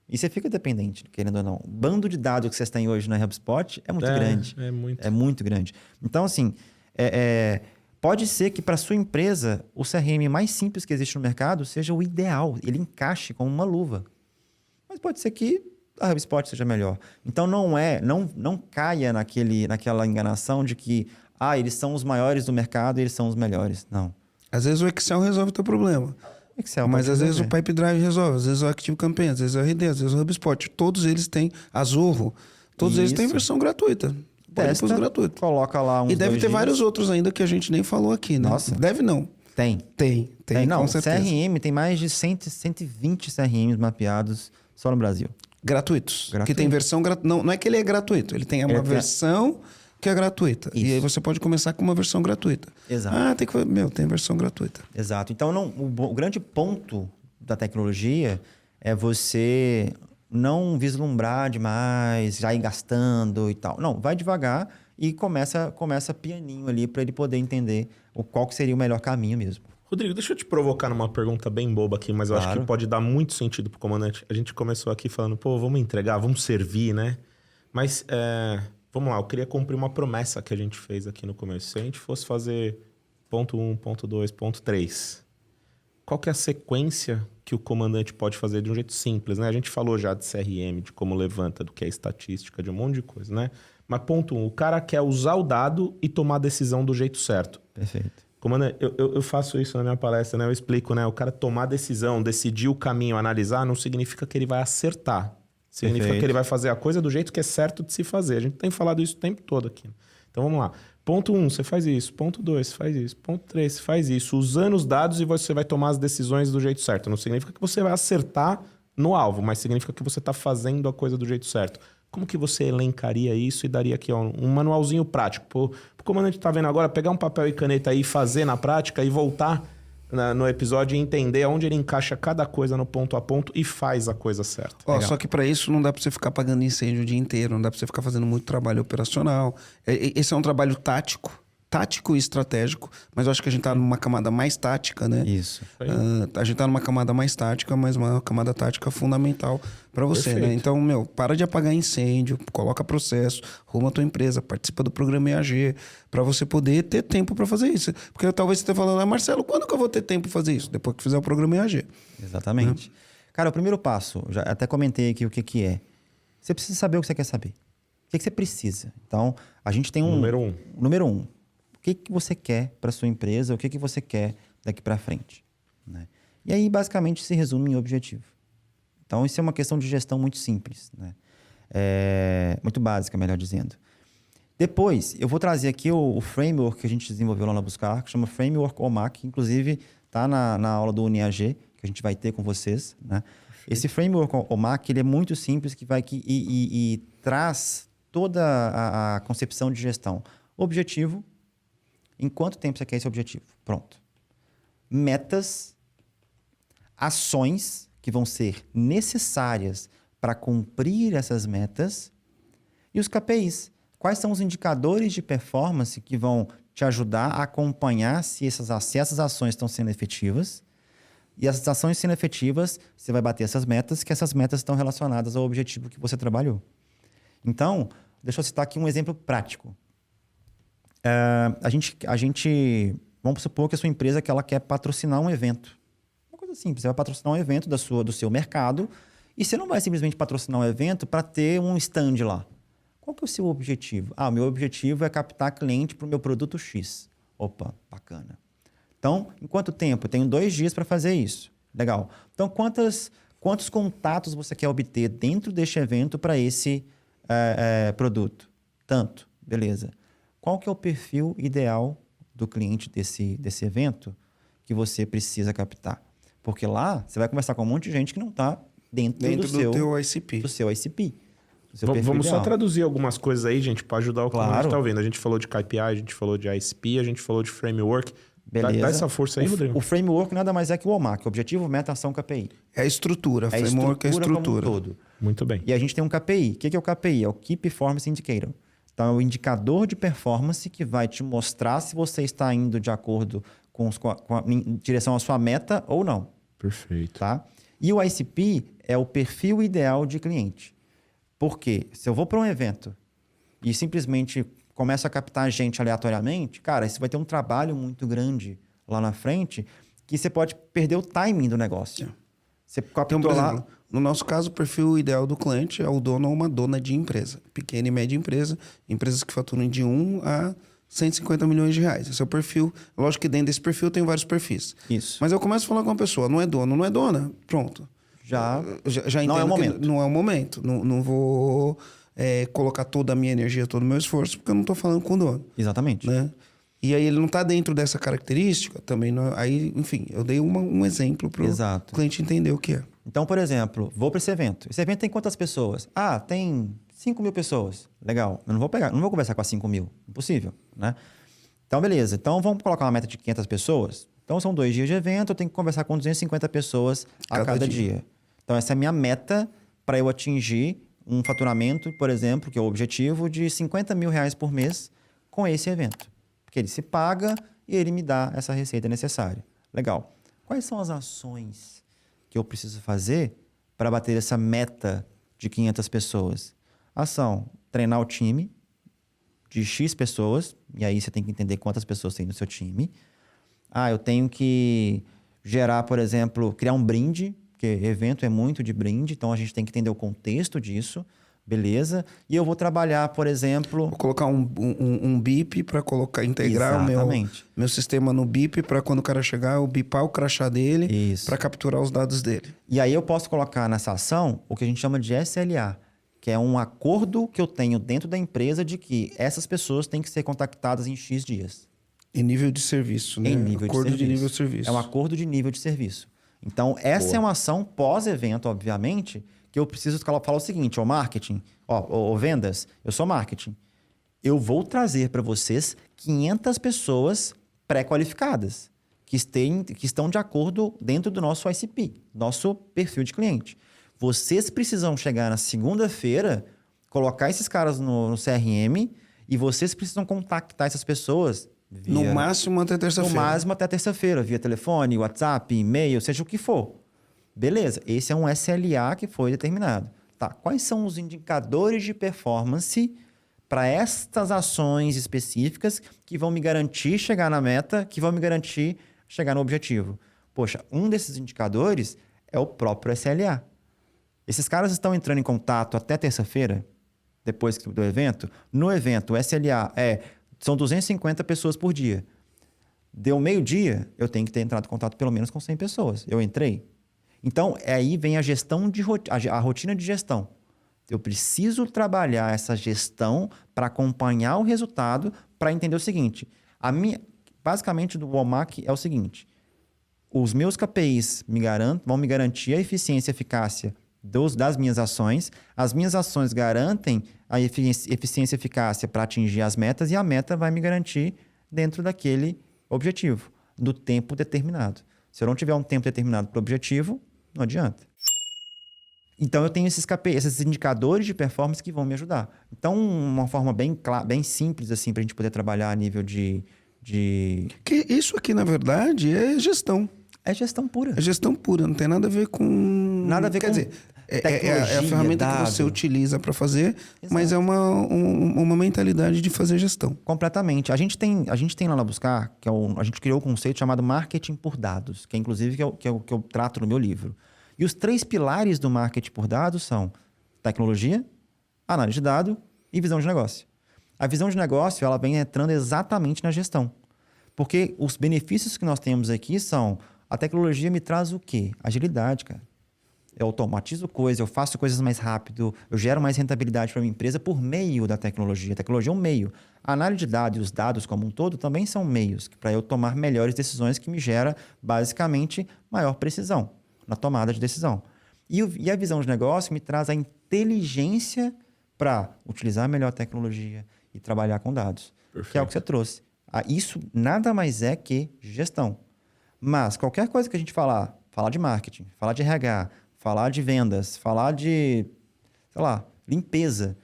E você fica dependente, querendo ou não. O bando de dados que vocês têm hoje na HubSpot é muito grande. É muito grande. Então, assim, pode ser que para sua empresa o CRM mais simples que existe no mercado seja o ideal. Ele encaixe como uma luva. Mas pode ser que a HubSpot seja melhor. Então, não caia naquela enganação de que eles são os maiores do mercado e eles são os melhores. Não. Às vezes o Excel resolve o teu problema. Mas às vezes o Pipedrive resolve, às vezes o Active Campaign, às vezes o RD, às vezes o HubSpot. Todos eles têm a Zorro, todos eles têm versão gratuita. Testa, gratuito. Coloca lá uns E deve ter vários outros ainda que a gente nem falou aqui, né? Nossa. Deve não. Tem, não, com certeza. CRM tem mais de 120 CRMs mapeados só no Brasil. Gratuitos. Que tem versão gratuita. Não é que ele é gratuito, ele tem uma versão que é gratuita. Isso. E aí você pode começar com uma versão gratuita. Exato. Tem versão gratuita. Exato. Então, o grande ponto da tecnologia é você não vislumbrar demais, já ir gastando e tal. Não, vai devagar e começa pianinho ali para ele poder entender qual que seria o melhor caminho mesmo. Rodrigo, deixa eu te provocar numa pergunta bem boba aqui, mas eu acho que pode dar muito sentido pro comandante. A gente começou aqui falando, vamos entregar, vamos servir, né? Mas, vamos lá, eu queria cumprir uma promessa que a gente fez aqui no começo. Se a gente fosse fazer ponto 1, ponto 2, ponto 3, qual que é a sequência que o comandante pode fazer de um jeito simples, né? A gente falou já de CRM, de como levanta, do que é estatística, de um monte de coisa, né? Mas ponto 1, o cara quer usar o dado e tomar a decisão do jeito certo. Perfeito. Comandante, eu faço isso na minha palestra, né? Eu explico, né? O cara tomar decisão, decidir o caminho, analisar, não significa que ele vai acertar. Significa que ele vai fazer a coisa do jeito que é certo de se fazer. A gente tem falado isso o tempo todo aqui. Então, vamos lá. Ponto 1, você faz isso. Ponto 2, você faz isso. Ponto 3, você faz isso. Usando os dados e você vai tomar as decisões do jeito certo. Não significa que você vai acertar no alvo, mas significa que você está fazendo a coisa do jeito certo. Como que você elencaria isso e daria aqui um manualzinho prático? Pro comandante tá vendo agora, pegar um papel e caneta aí, fazer na prática e voltar no episódio e entender onde ele encaixa cada coisa no ponto a ponto e faz a coisa certa. Só que para isso não dá para você ficar apagando incêndio o dia inteiro, não dá para você ficar fazendo muito trabalho operacional. Esse é um trabalho tático e estratégico, mas eu acho que a gente tá numa camada mais tática, né? Isso. A gente tá numa camada mais tática, mas uma camada tática fundamental para você, Perfeito. né? Então, para de apagar incêndio, coloca processo, arruma a tua empresa, participa do programa EAG, para você poder ter tempo para fazer isso. Porque talvez você esteja falando, Marcelo, quando que eu vou ter tempo para fazer isso? Depois que fizer o programa EAG. Exatamente. Cara, o primeiro passo, já até comentei aqui o que é. Você precisa saber o que você quer saber. O que você precisa. Então, a gente tem Número um. O que você quer para sua empresa? O que você quer daqui para frente? Né? E aí, basicamente, se resume em objetivo. Então, isso é uma questão de gestão muito simples. Né? Muito básica, melhor dizendo. Depois, eu vou trazer aqui o framework que a gente desenvolveu lá na Buscar, que chama Framework OMAC, que inclusive está na aula do UniAG, que a gente vai ter com vocês. Né? Esse Framework OMAC ele é muito simples e traz toda a concepção de gestão. Objetivo. Em quanto tempo você quer esse objetivo? Pronto. Metas, ações que vão ser necessárias para cumprir essas metas e os KPIs. Quais são os indicadores de performance que vão te ajudar a acompanhar se essas ações estão sendo efetivas? E essas ações sendo efetivas, você vai bater essas metas, que essas metas estão relacionadas ao objetivo que você trabalhou. Então, deixa eu citar aqui um exemplo prático. Vamos supor que a sua empresa que ela quer patrocinar um evento. Uma coisa simples, você vai patrocinar um evento do seu mercado e você não vai simplesmente patrocinar um evento para ter um stand lá. Qual que é o seu objetivo? O meu objetivo é captar cliente para o meu produto X. Opa, bacana. Então, em quanto tempo? Eu tenho 2 dias para fazer isso. Legal. Então, quantos contatos você quer obter dentro deste evento para esse produto? Tanto. Beleza. Qual que é o perfil ideal do cliente desse evento que você precisa captar? Porque lá você vai conversar com um monte de gente que não está dentro do seu ICP. Do seu ICP. Vamos só traduzir algumas coisas aí, gente, para ajudar o que a gente está ouvindo. A gente falou de KPI, a gente falou de ICP, a gente falou de framework. Beleza. Dá essa força aí, Rodrigo. O framework nada mais é que o OMAC, Objetivo, Meta, Ação, KPI. É a estrutura, framework é a estrutura. Como um todo. Muito bem. E a gente tem um KPI. O que é o KPI? É o Key Performance Indicator. Então, é o indicador de performance que vai te mostrar se você está indo de acordo em direção à sua meta ou não. Perfeito. Tá? E o ICP é o perfil ideal de cliente. Porque se eu vou para um evento e simplesmente começo a captar gente aleatoriamente, cara, isso vai ter um trabalho muito grande lá na frente que você pode perder o timing do negócio. Você captou por exemplo, no nosso caso, o perfil ideal do cliente é o dono ou uma dona de empresa. Pequena e média empresa, empresas que faturam de 1 a 150 milhões de reais. Esse é o perfil. Lógico que dentro desse perfil tem vários perfis. Isso. Mas eu começo a falar com uma pessoa, não é dono, não é dona, pronto. Já entendo não é o momento. Não é o momento. Não vou colocar toda a minha energia, todo o meu esforço, porque eu não estou falando com o dono. Exatamente. Né? e aí ele não está dentro dessa característica, também não, aí, enfim, eu dei um exemplo para o cliente entender o que é. Então, por exemplo, vou para esse evento. Esse evento tem quantas pessoas? Ah, tem 5.000 pessoas. Legal. Eu não vou conversar com as 5.000. Impossível, né? Então, beleza. Então, vamos colocar uma meta de 500 pessoas? Então, são 2 dias de evento, eu tenho que conversar com 250 pessoas a cada dia. Então, essa é a minha meta para eu atingir um faturamento, por exemplo, que é o objetivo de R$50.000 por mês com esse evento. Porque ele se paga e ele me dá essa receita necessária. Legal. Quais são as ações que eu preciso fazer para bater essa meta de 500 pessoas? Ação, treinar o time de X pessoas, e aí você tem que entender quantas pessoas tem no seu time. Ah, eu tenho que gerar, por exemplo, criar um brinde, porque evento é muito de brinde, então a gente tem que entender o contexto disso, beleza? E eu vou trabalhar, por exemplo... Vou colocar um BIP para integrar o meu sistema no BIP para quando o cara chegar, eu bipar o crachá dele para capturar os dados dele. E aí eu posso colocar nessa ação o que a gente chama de SLA, que é um acordo que eu tenho dentro da empresa de que essas pessoas têm que ser contactadas em X dias. Em nível de serviço, né? Em nível acordo de nível de serviço. É um acordo de nível de serviço. Então, essa é uma ação pós-evento, obviamente, que eu preciso falar o seguinte, marketing, vendas, eu sou marketing. Eu vou trazer para vocês 500 pessoas pré-qualificadas, que estão de acordo dentro do nosso ICP, nosso perfil de cliente. Vocês precisam chegar na segunda-feira, colocar esses caras no CRM e vocês precisam contactar essas pessoas no máximo até terça-feira. No máximo até terça-feira, via telefone, WhatsApp, e-mail, seja o que for. Beleza, esse é um SLA que foi determinado. Tá, quais são os indicadores de performance para estas ações específicas que vão me garantir chegar na meta, que vão me garantir chegar no objetivo? Poxa, um desses indicadores é o próprio SLA. Esses caras estão entrando em contato até terça-feira, depois do evento. No evento, o SLA são 250 pessoas por dia. Deu meio-dia, eu tenho que ter entrado em contato pelo menos com 100 pessoas. Eu entrei. Então, aí vem a rotina de gestão. Eu preciso trabalhar essa gestão para acompanhar o resultado, para entender o seguinte. Basicamente, do WOMAC é o seguinte. Os meus KPIs vão me garantir a eficiência e eficácia das minhas ações. As minhas ações garantem a eficiência e eficácia para atingir as metas e a meta vai me garantir dentro daquele objetivo, do tempo determinado. Se eu não tiver um tempo determinado para o objetivo, não adianta. Então, eu tenho esses KPIs, esses indicadores de performance que vão me ajudar. Então, uma forma bem simples assim, para a gente poder trabalhar a nível de... Que isso aqui, na verdade, é gestão. É gestão pura. É gestão pura, não tem nada a ver com... Nada a ver Quer com dizer, tecnologia, é a ferramenta que você utiliza para fazer, mas é uma mentalidade de fazer gestão. Completamente. A gente tem lá na Buscar, a gente criou um conceito chamado marketing por dados, que é inclusive que eu trato no meu livro. E os 3 pilares do marketing por dados são tecnologia, análise de dado e visão de negócio. A visão de negócio ela vem entrando exatamente na gestão. Porque os benefícios que nós temos aqui são... A tecnologia me traz o quê? Agilidade, cara. Eu automatizo coisas, eu faço coisas mais rápido, eu gero mais rentabilidade para a minha empresa por meio da tecnologia. A tecnologia é um meio. A análise de dados e os dados como um todo também são meios para eu tomar melhores decisões que me gera, basicamente, maior precisão na tomada de decisão. E a visão de negócio me traz a inteligência para utilizar melhor a tecnologia e trabalhar com dados. Perfeito. Que é o que você trouxe. Isso nada mais é que gestão. Mas qualquer coisa que a gente falar de marketing, falar de RH, falar de vendas, falar de, limpeza,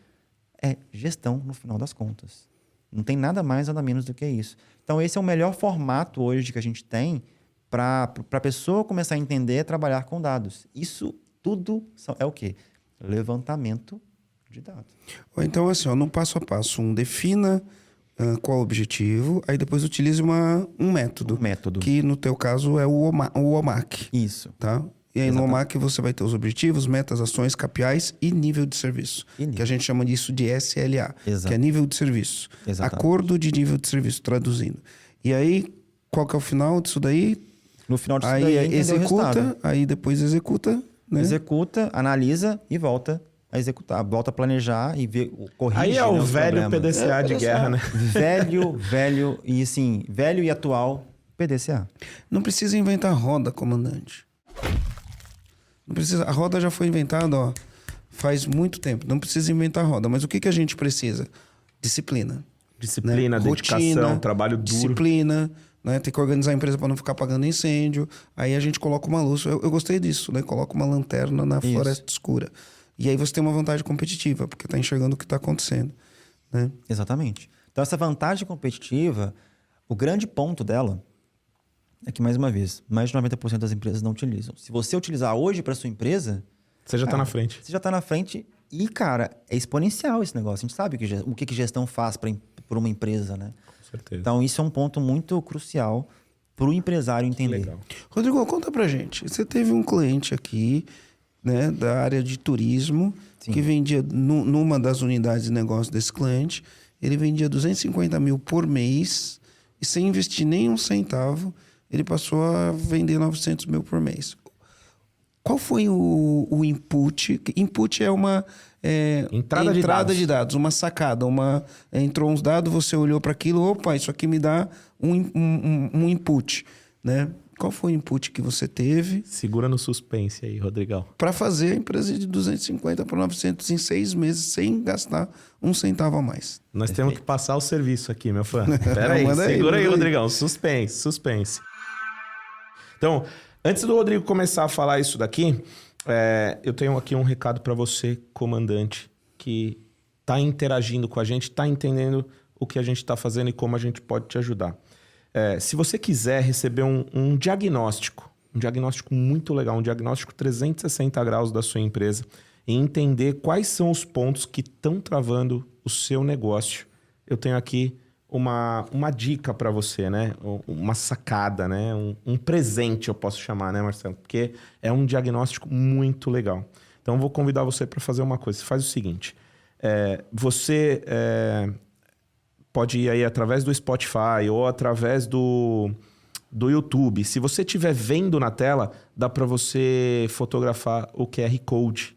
é gestão no final das contas. Não tem nada mais, nada menos do que isso. Então, esse é o melhor formato hoje que a gente tem para a pessoa começar a entender e trabalhar com dados. Isso tudo é o quê? Levantamento de dados. Então, assim, no passo a passo, defina qual o objetivo, aí depois utilize um método. Que, no teu caso, é o WOMAC. Isso. Tá? E aí, no WOMAC, você vai ter os objetivos, metas, ações, KPIs e nível de serviço. Que a gente chama disso de SLA. Exato. Que é nível de serviço. Exatamente. Acordo de nível de serviço, traduzindo. E aí, qual que é o final disso daí? No final disso daí, executa, aí depois executa, né? Executa, analisa e volta a executar, volta a planejar e corrige. Aí é o os velho problemas. PDCA de guerra, né? Velho e assim, velho e atual PDCA. Não precisa inventar roda, comandante. Não precisa. A roda já foi inventada, ó, faz muito tempo. Não precisa inventar roda. Mas o que a gente precisa? Disciplina. Disciplina, Né? dedicação, Rotina, trabalho duro. Disciplina, né? Tem que organizar a empresa para não ficar apagando incêndio. Aí a gente coloca uma luz. Eu gostei disso, né? Coloca uma lanterna na floresta escura. E aí você tem uma vantagem competitiva, porque está enxergando o que está acontecendo, né? Exatamente. Então, essa vantagem competitiva, o grande ponto dela é que, mais uma vez, mais de 90% das empresas não utilizam. Se você utilizar hoje para sua empresa... Você já está na frente. Você já está na frente e, cara, é exponencial esse negócio. A gente sabe o que gestão faz para uma empresa, né? Com certeza. Então, isso é um ponto muito crucial para o empresário entender. Legal. Rodrigo, conta pra gente. Você teve um cliente aqui, né, da área de turismo, Sim. que vendia, numa das unidades de negócio desse cliente, ele vendia 250 mil por mês e sem investir nem um centavo, ele passou a vender 900 mil por mês. Qual foi o input? Input é uma entrada de dados, uma sacada. Entrou uns dados, você olhou para aquilo, opa, isso aqui me dá um input, né? Qual foi o input que você teve? Segura no suspense aí, Rodrigão. Para fazer a empresa de 250 para 900 em 6 meses, sem gastar um centavo a mais. Nós temos que passar o serviço aqui, meu fã. Pera aí, Manda aí, segura aí, manda aí. Rodrigão. Suspense. Então, antes do Rodrigo começar a falar isso daqui, eu tenho aqui um recado para você, comandante, que está interagindo com a gente, está entendendo o que a gente está fazendo e como a gente pode te ajudar. Se você quiser receber um diagnóstico muito legal, um diagnóstico 360 graus da sua empresa e entender quais são os pontos que estão travando o seu negócio, eu tenho aqui uma dica para você, né? Uma sacada, né? Um presente, eu posso chamar, né, Marcelo? Porque é um diagnóstico muito legal. Então, eu vou convidar você para fazer uma coisa. Você faz o seguinte, você pode ir aí através do Spotify ou através do YouTube. Se você estiver vendo na tela, dá para você fotografar o QR Code.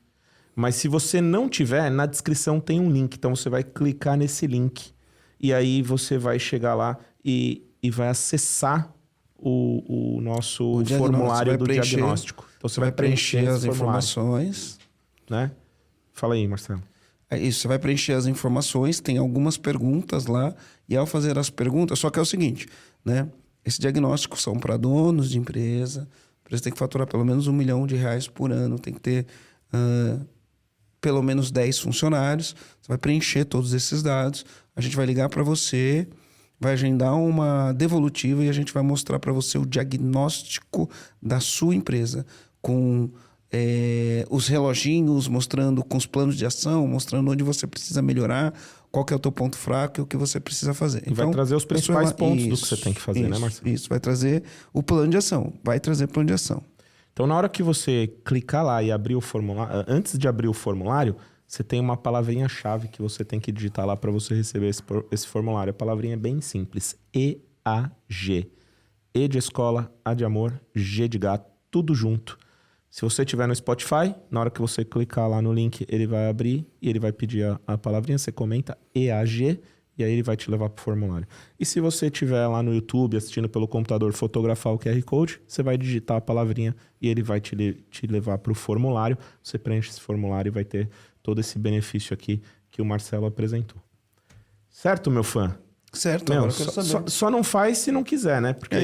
Mas se você não tiver, na descrição tem um link. Então, você vai clicar nesse link. E aí você vai chegar lá e vai acessar o nosso formulário do diagnóstico. Então você vai preencher as informações. Né? Fala aí, Marcelo. É isso, você vai preencher as informações, tem algumas perguntas lá, e ao fazer as perguntas, só que é o seguinte, né? Esse diagnóstico são para donos de empresa, a empresa tem que faturar pelo menos R$1 milhão por ano, tem que ter pelo menos 10 funcionários, você vai preencher todos esses dados, a gente vai ligar para você, vai agendar uma devolutiva e a gente vai mostrar para você o diagnóstico da sua empresa, com os reloginhos, mostrando com os planos de ação, mostrando onde você precisa melhorar, qual que é o teu ponto fraco e o que você precisa fazer. Então, vai trazer os principais pontos do que você tem que fazer, né, Marcelo? Isso, vai trazer o plano de ação, vai trazer plano de ação. Então, na hora que você clicar lá e abrir o formulário, antes de abrir o formulário, você tem uma palavrinha-chave que você tem que digitar lá para você receber esse formulário. A palavrinha é bem simples, EAG. E de escola, A de amor, G de gato, tudo junto. Se você estiver no Spotify, na hora que você clicar lá no link, ele vai abrir e ele vai pedir a palavrinha, você comenta EAG e aí ele vai te levar para o formulário. E se você estiver lá no YouTube assistindo pelo computador, fotografar o QR Code, você vai digitar a palavrinha e ele vai te levar para o formulário. Você preenche esse formulário e vai ter todo esse benefício aqui que o Marcelo apresentou. Certo, meu fã? Certo, Meu, agora eu quero saber. só não faz se não quiser, né? Porque,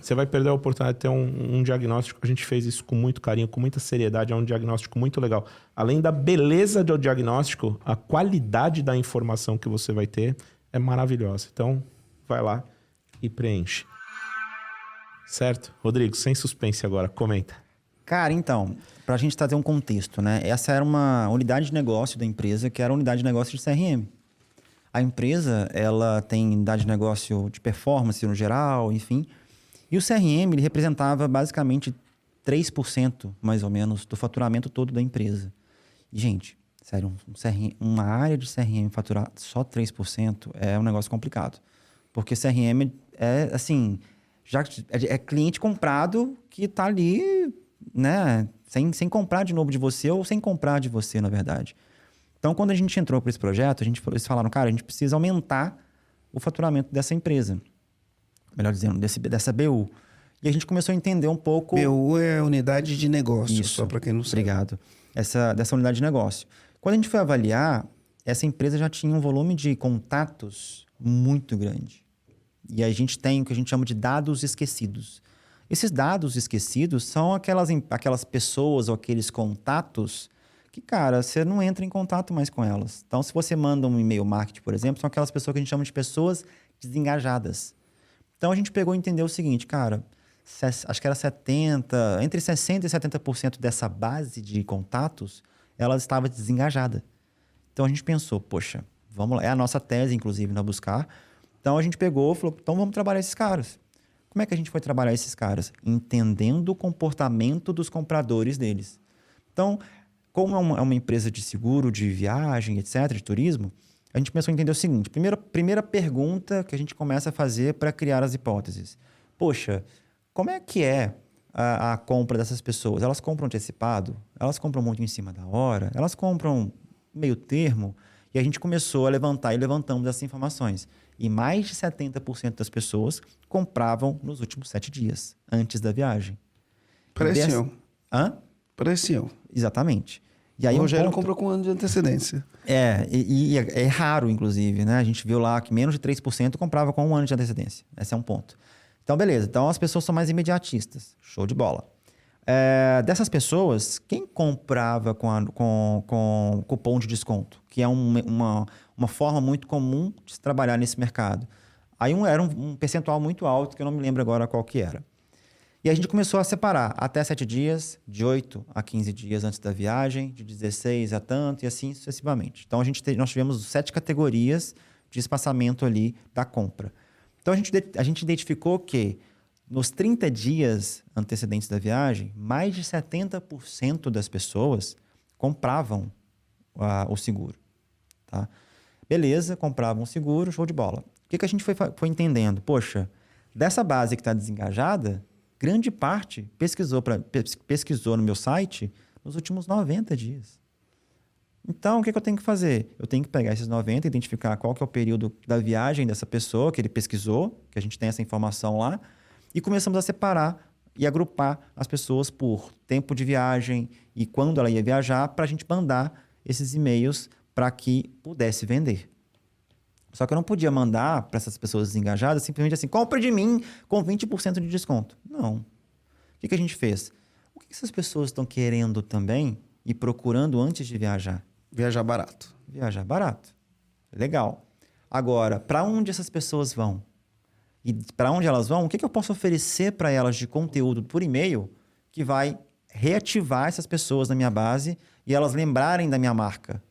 você vai perder a oportunidade de ter um diagnóstico. A gente fez isso com muito carinho, com muita seriedade. É um diagnóstico muito legal. Além da beleza do diagnóstico, a qualidade da informação que você vai ter é maravilhosa. Então, vai lá e preenche. Certo? Rodrigo, sem suspense agora, comenta. Cara, então, para a gente trazer um contexto, né? Essa era uma unidade de negócio da empresa, que era a unidade de negócio de CRM. A empresa, ela tem unidade de negócio de performance no geral, enfim. E o CRM, ele representava basicamente 3%, mais ou menos, do faturamento todo da empresa. E, gente, sério, uma área de CRM faturar só 3% é um negócio complicado. Porque CRM é, assim, já é cliente comprado que está ali, né, sem comprar de novo de você ou sem comprar de você, na verdade. Então, quando a gente entrou para esse projeto, eles falaram, cara, a gente precisa aumentar o faturamento dessa empresa. Melhor dizendo, dessa BU. E a gente começou a entender um pouco... BU é unidade de negócio, Isso, só para quem não sabe. Obrigado. Dessa unidade de negócio. Quando a gente foi avaliar, essa empresa já tinha um volume de contatos muito grande. E a gente tem o que a gente chama de dados esquecidos. Esses dados esquecidos são aquelas pessoas ou aqueles contatos que, cara, você não entra em contato mais com elas. Então, se você manda um e-mail marketing, por exemplo, são aquelas pessoas que a gente chama de pessoas desengajadas. Então, a gente pegou e entendeu o seguinte, cara, acho que era entre 60% e 70% dessa base de contatos, ela estava desengajada. Então, a gente pensou, poxa, vamos lá. É a nossa tese, inclusive, na Buscar. Então, a gente pegou e falou, então vamos trabalhar esses caras. Como é que a gente foi trabalhar esses caras? Entendendo o comportamento dos compradores deles. Então, como é uma empresa de seguro, de viagem, etc., de turismo, a gente começou a entender o seguinte. Primeira pergunta que a gente começa a fazer para criar as hipóteses. Poxa, como é que é a compra dessas pessoas? Elas compram antecipado? Elas compram muito em cima da hora? Elas compram meio termo? E a gente começou a levantar e levantamos essas informações. E mais de 70% das pessoas compravam nos últimos 7 dias, antes da viagem. Pareciam. Hã? Pareciam. Exatamente. E aí o Rogério comprou com um ano de antecedência. E é raro, inclusive, né? A gente viu lá que menos de 3% comprava com um ano de antecedência. Esse é um ponto. Então, beleza. Então, as pessoas são mais imediatistas. Show de bola. Dessas pessoas, quem comprava com cupom de desconto? Que é uma forma muito comum de se trabalhar nesse mercado. Aí era um percentual muito alto, que eu não me lembro agora qual que era. E a gente começou a separar até 7 dias, de 8 a 15 dias antes da viagem, de 16 a tanto e assim sucessivamente. Então, nós tivemos 7 categorias de espaçamento ali da compra. Então, a gente identificou que nos 30 dias antecedentes da viagem, mais de 70% das pessoas compravam o seguro. Tá? Beleza, compravam o seguro, show de bola. O que a gente foi entendendo? Poxa, dessa base que está desengajada, grande parte pesquisou no meu site nos últimos 90 dias. Então, o que eu tenho que fazer? Eu tenho que pegar esses 90, identificar qual que é o período da viagem dessa pessoa que ele pesquisou, que a gente tem essa informação lá, e começamos a separar e agrupar as pessoas por tempo de viagem e quando ela ia viajar, para a gente mandar esses e-mails para que pudesse vender. Só que eu não podia mandar para essas pessoas desengajadas simplesmente assim, compra de mim com 20% de desconto. Não. O que a gente fez? O que essas pessoas estão querendo também e procurando antes de viajar? Viajar barato. Viajar barato. Legal. Agora, para onde essas pessoas vão? E para onde elas vão? O que eu posso oferecer para elas de conteúdo por e-mail que vai reativar essas pessoas na minha base e elas lembrarem da minha marca?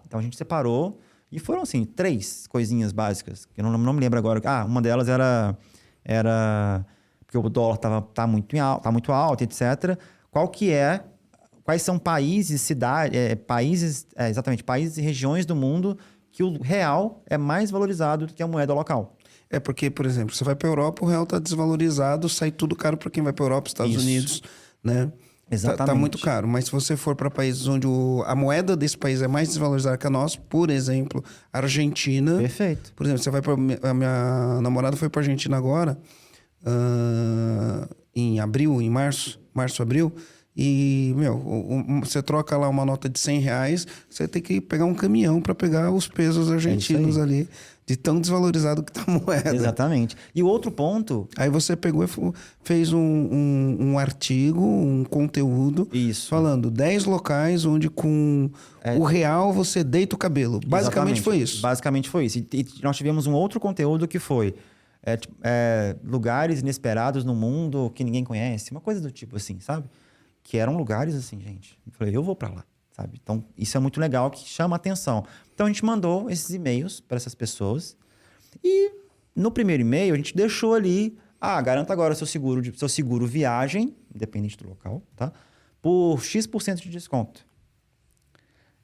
Então a gente separou e foram, assim, 3 coisinhas básicas. Que eu não me lembro agora. Uma delas era porque o dólar tá muito alto, etc. Quais são países, cidades, países e regiões do mundo que o real é mais valorizado do que a moeda local. É porque, por exemplo, você vai para a Europa, o real está desvalorizado, sai tudo caro para quem vai para a Europa, Estados Unidos, né? Exatamente. Tá muito caro. Mas se você for para países onde a moeda desse país é mais desvalorizada que a nossa, por exemplo, Argentina. Perfeito. Por exemplo, a minha namorada foi para Argentina agora, em março, abril. E, você troca lá uma nota de R$100, você tem que pegar um caminhão para pegar os pesos argentinos ali, de tão desvalorizado que tá a moeda. Exatamente. E o outro ponto... Aí você pegou e fez um artigo, um conteúdo, Isso. falando 10 locais onde com o real você deita o cabelo. Basicamente foi isso. Basicamente foi isso. E nós tivemos um outro conteúdo que foi lugares inesperados no mundo que ninguém conhece, uma coisa do tipo assim, sabe? Que eram lugares assim, gente. Eu falei, eu vou para lá, sabe? Então, isso é muito legal, que chama a atenção. Então, a gente mandou esses e-mails para essas pessoas. E no primeiro e-mail, a gente deixou ali, garanta agora seu seguro viagem, independente do local, tá? Por X% de desconto.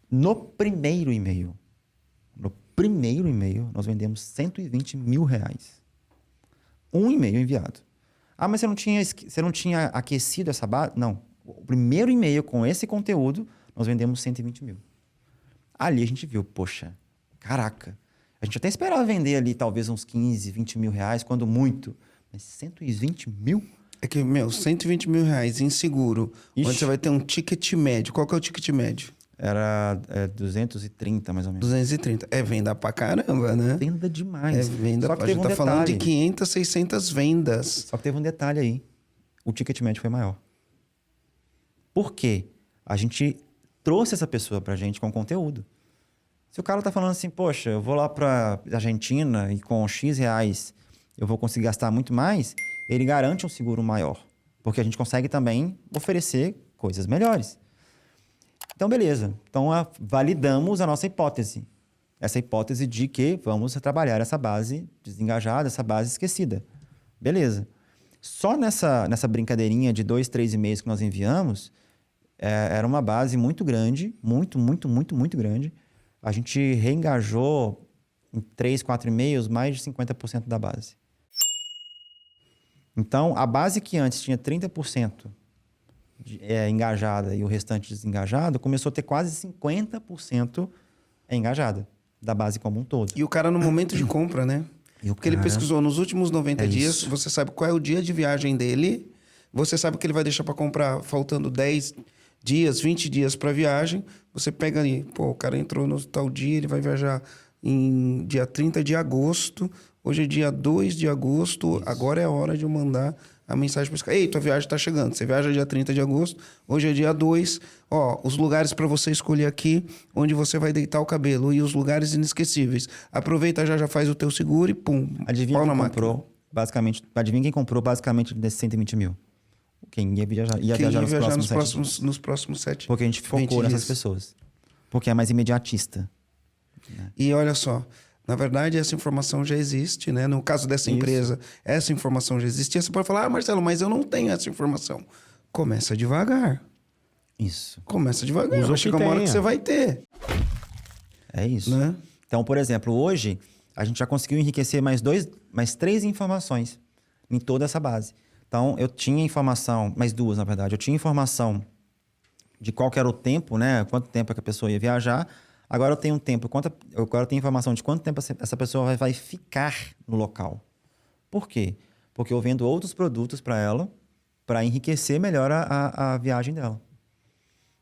No primeiro e-mail, nós vendemos R$120 mil. Um e-mail enviado. Mas você não tinha aquecido essa base? Não. O primeiro e-mail com esse conteúdo, nós vendemos 120 mil. Ali a gente viu, poxa, caraca. A gente até esperava vender ali talvez uns 15, 20 mil reais, quando muito. Mas 120 mil? É que, 120 mil reais em seguro, Ixi. onde você vai ter um ticket médio. Qual que é o ticket médio? Era 230, mais ou menos. 230. É venda pra caramba, né? Venda demais. É venda. Só que A teve gente um tá falando de detalhe. 500, 600 vendas. Só que teve um detalhe aí. O ticket médio foi maior. Por quê? A gente trouxe essa pessoa pra gente com conteúdo. Se o cara tá falando assim, poxa, eu vou lá pra Argentina e com X reais eu vou conseguir gastar muito mais, ele garante um seguro maior. Porque a gente consegue também oferecer coisas melhores. Então, beleza. Então, validamos a nossa hipótese. Essa hipótese de que vamos trabalhar essa base desengajada, essa base esquecida. Beleza. Só nessa brincadeirinha de 2, 3 e-mails que nós enviamos, era uma base muito grande, muito grande. A gente reengajou em 3, 4 e-mails mais de 50% da base. Então, a base que antes tinha 30% engajada e o restante desengajado, começou a ter quase 50% engajada da base como um todo. E o cara no momento de compra, né? Porque ele pesquisou nos últimos 90 dias, isso. você sabe qual é o dia de viagem dele, você sabe que ele vai deixar para comprar faltando 10 dias, 20 dias para viagem, você pega ali, pô, o cara entrou no tal dia, ele vai viajar em dia 30 de agosto, hoje é dia 2 de agosto, isso. Agora é a hora de eu mandar a mensagem para esse cara. Ei, tua viagem está chegando, você viaja dia 30 de agosto, hoje é dia 2, ó, os lugares para você escolher aqui, onde você vai deitar o cabelo, e os lugares inesquecíveis. Aproveita, já faz o teu seguro e pum, adivinha quem comprou, basicamente, adivinha quem comprou basicamente desses 120 mil? Quem ia viajar nos próximos 7. Porque a gente focou nessas pessoas. Porque é mais imediatista. Né? E olha só, na verdade, essa informação já existe, né? No caso dessa empresa, essa informação já existia. Você pode falar, Marcelo, mas eu não tenho essa informação. Começa devagar. Isso. Começa devagar. Vai chegar uma hora que você vai ter. É isso. Né? Então, por exemplo, hoje, a gente já conseguiu enriquecer mais 3 informações em toda essa base. Então, eu tinha informação, mais 2, na verdade. Eu tinha informação de qual que era o tempo, né? Quanto tempo é que a pessoa ia viajar. Agora eu tenho agora eu tenho informação de quanto tempo essa pessoa vai ficar no local. Por quê? Porque eu vendo outros produtos para ela para enriquecer melhor a viagem dela.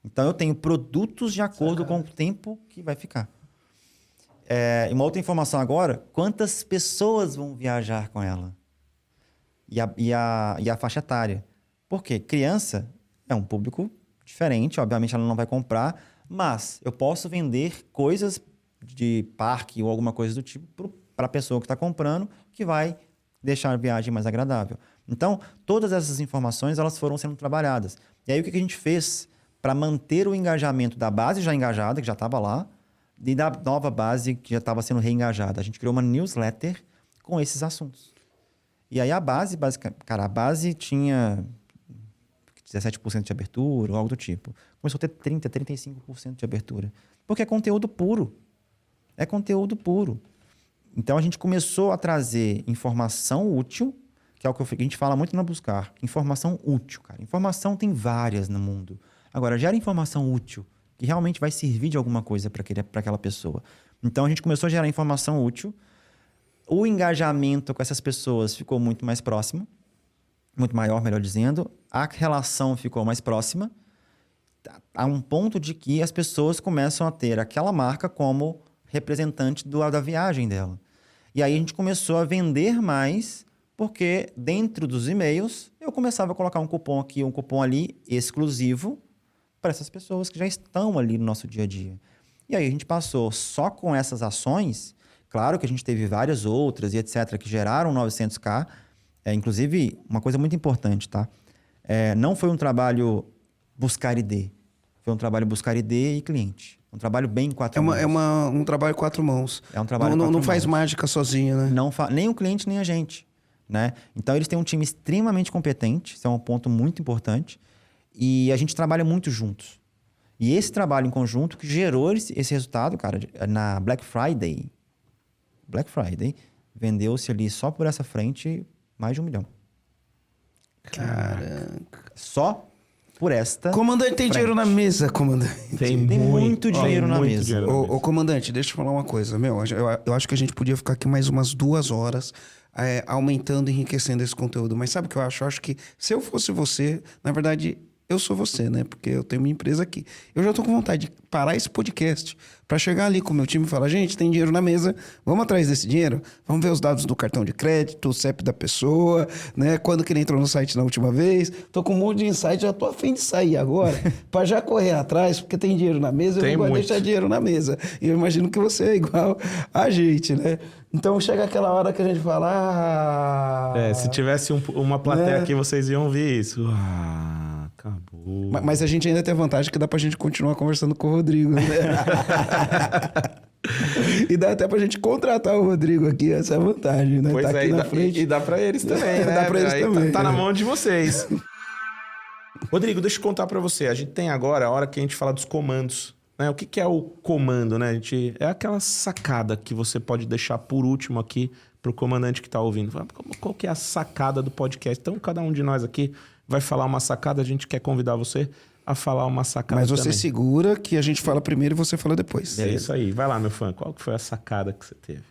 Então, eu tenho produtos de acordo com o tempo que vai ficar. E uma outra informação agora, quantas pessoas vão viajar com ela? E a faixa etária. Por quê? Criança é um público diferente, obviamente ela não vai comprar, mas eu posso vender coisas de parque ou alguma coisa do tipo para a pessoa que está comprando, que vai deixar a viagem mais agradável. Então, todas essas informações elas foram sendo trabalhadas. E aí, o que a gente fez para manter o engajamento da base já engajada, que já estava lá, e da nova base que já estava sendo reengajada? A gente criou uma newsletter com esses assuntos. E aí, a base tinha 17% de abertura ou algo do tipo. Começou a ter 30%, 35% de abertura. Porque é conteúdo puro. É conteúdo puro. Então, a gente começou a trazer informação útil, que é o que a gente fala muito na Buscar. Informação útil, cara. Informação tem várias no mundo. Agora, gera informação útil, que realmente vai servir de alguma coisa para aquela pessoa. Então, a gente começou a gerar informação útil. O engajamento com essas pessoas ficou muito mais próximo. Muito maior, melhor dizendo. A relação ficou mais próxima. A um ponto de que as pessoas começam a ter aquela marca como representante da viagem dela. E aí a gente começou a vender mais, porque dentro dos e-mails eu começava a colocar um cupom aqui, um cupom ali, exclusivo para essas pessoas que já estão ali no nosso dia a dia. E aí a gente passou só com essas ações, claro que a gente teve várias outras e etc., que geraram 900k. Inclusive, uma coisa muito importante, tá? Não foi um trabalho buscar ID. Foi um trabalho buscar ID e cliente. Um trabalho bem em 4 mãos. Um trabalho 4 mãos. É um trabalho não faz mágica sozinho, né? Nem o cliente, nem a gente. Né? Então, eles têm um time extremamente competente. Isso é um ponto muito importante. E a gente trabalha muito juntos. E esse trabalho em conjunto que gerou esse resultado, cara, na Black Friday. Black Friday vendeu-se ali só por essa frente mais de 1 milhão. Caraca. Só por esta... Comandante, tem dinheiro na mesa, comandante. Tem muito dinheiro na mesa. Ô, comandante, deixa eu falar uma coisa. Eu acho que a gente podia ficar aqui mais umas 2 horas aumentando e enriquecendo esse conteúdo. Mas sabe o que eu acho? Eu acho que se eu fosse você, na verdade... Eu sou você, né? Porque eu tenho minha empresa aqui. Eu já tô com vontade de parar esse podcast para chegar ali com o meu time e falar, gente, tem dinheiro na mesa, vamos atrás desse dinheiro? Vamos ver os dados do cartão de crédito, o CEP da pessoa, né? Quando que ele entrou no site na última vez. Tô com um monte de insight, já tô a fim de sair agora para já correr atrás, porque tem dinheiro na mesa, eu não vou deixar dinheiro na mesa. E eu imagino que você é igual a gente, né? Então chega aquela hora que a gente fala... se tivesse uma plateia aqui, vocês iam ouvir isso. Acabou. Mas a gente ainda tem a vantagem que dá pra gente continuar conversando com o Rodrigo, né? E dá até pra gente contratar o Rodrigo aqui, essa é a vantagem, né? Pois tá aqui na frente. E dá pra eles também, né? Dá pra eles também. Tá na mão de vocês. Rodrigo, deixa eu contar pra você. A gente tem agora a hora que a gente fala dos comandos. Né? O que é o comando, né? É aquela sacada que você pode deixar por último aqui pro comandante que tá ouvindo. Qual que é a sacada do podcast? Então, cada um de nós aqui vai falar uma sacada, a gente quer convidar você a falar uma sacada. Mas você também. segura que a gente fala primeiro e você fala depois. É isso aí. Vai lá, meu fã. Qual que foi a sacada que você teve?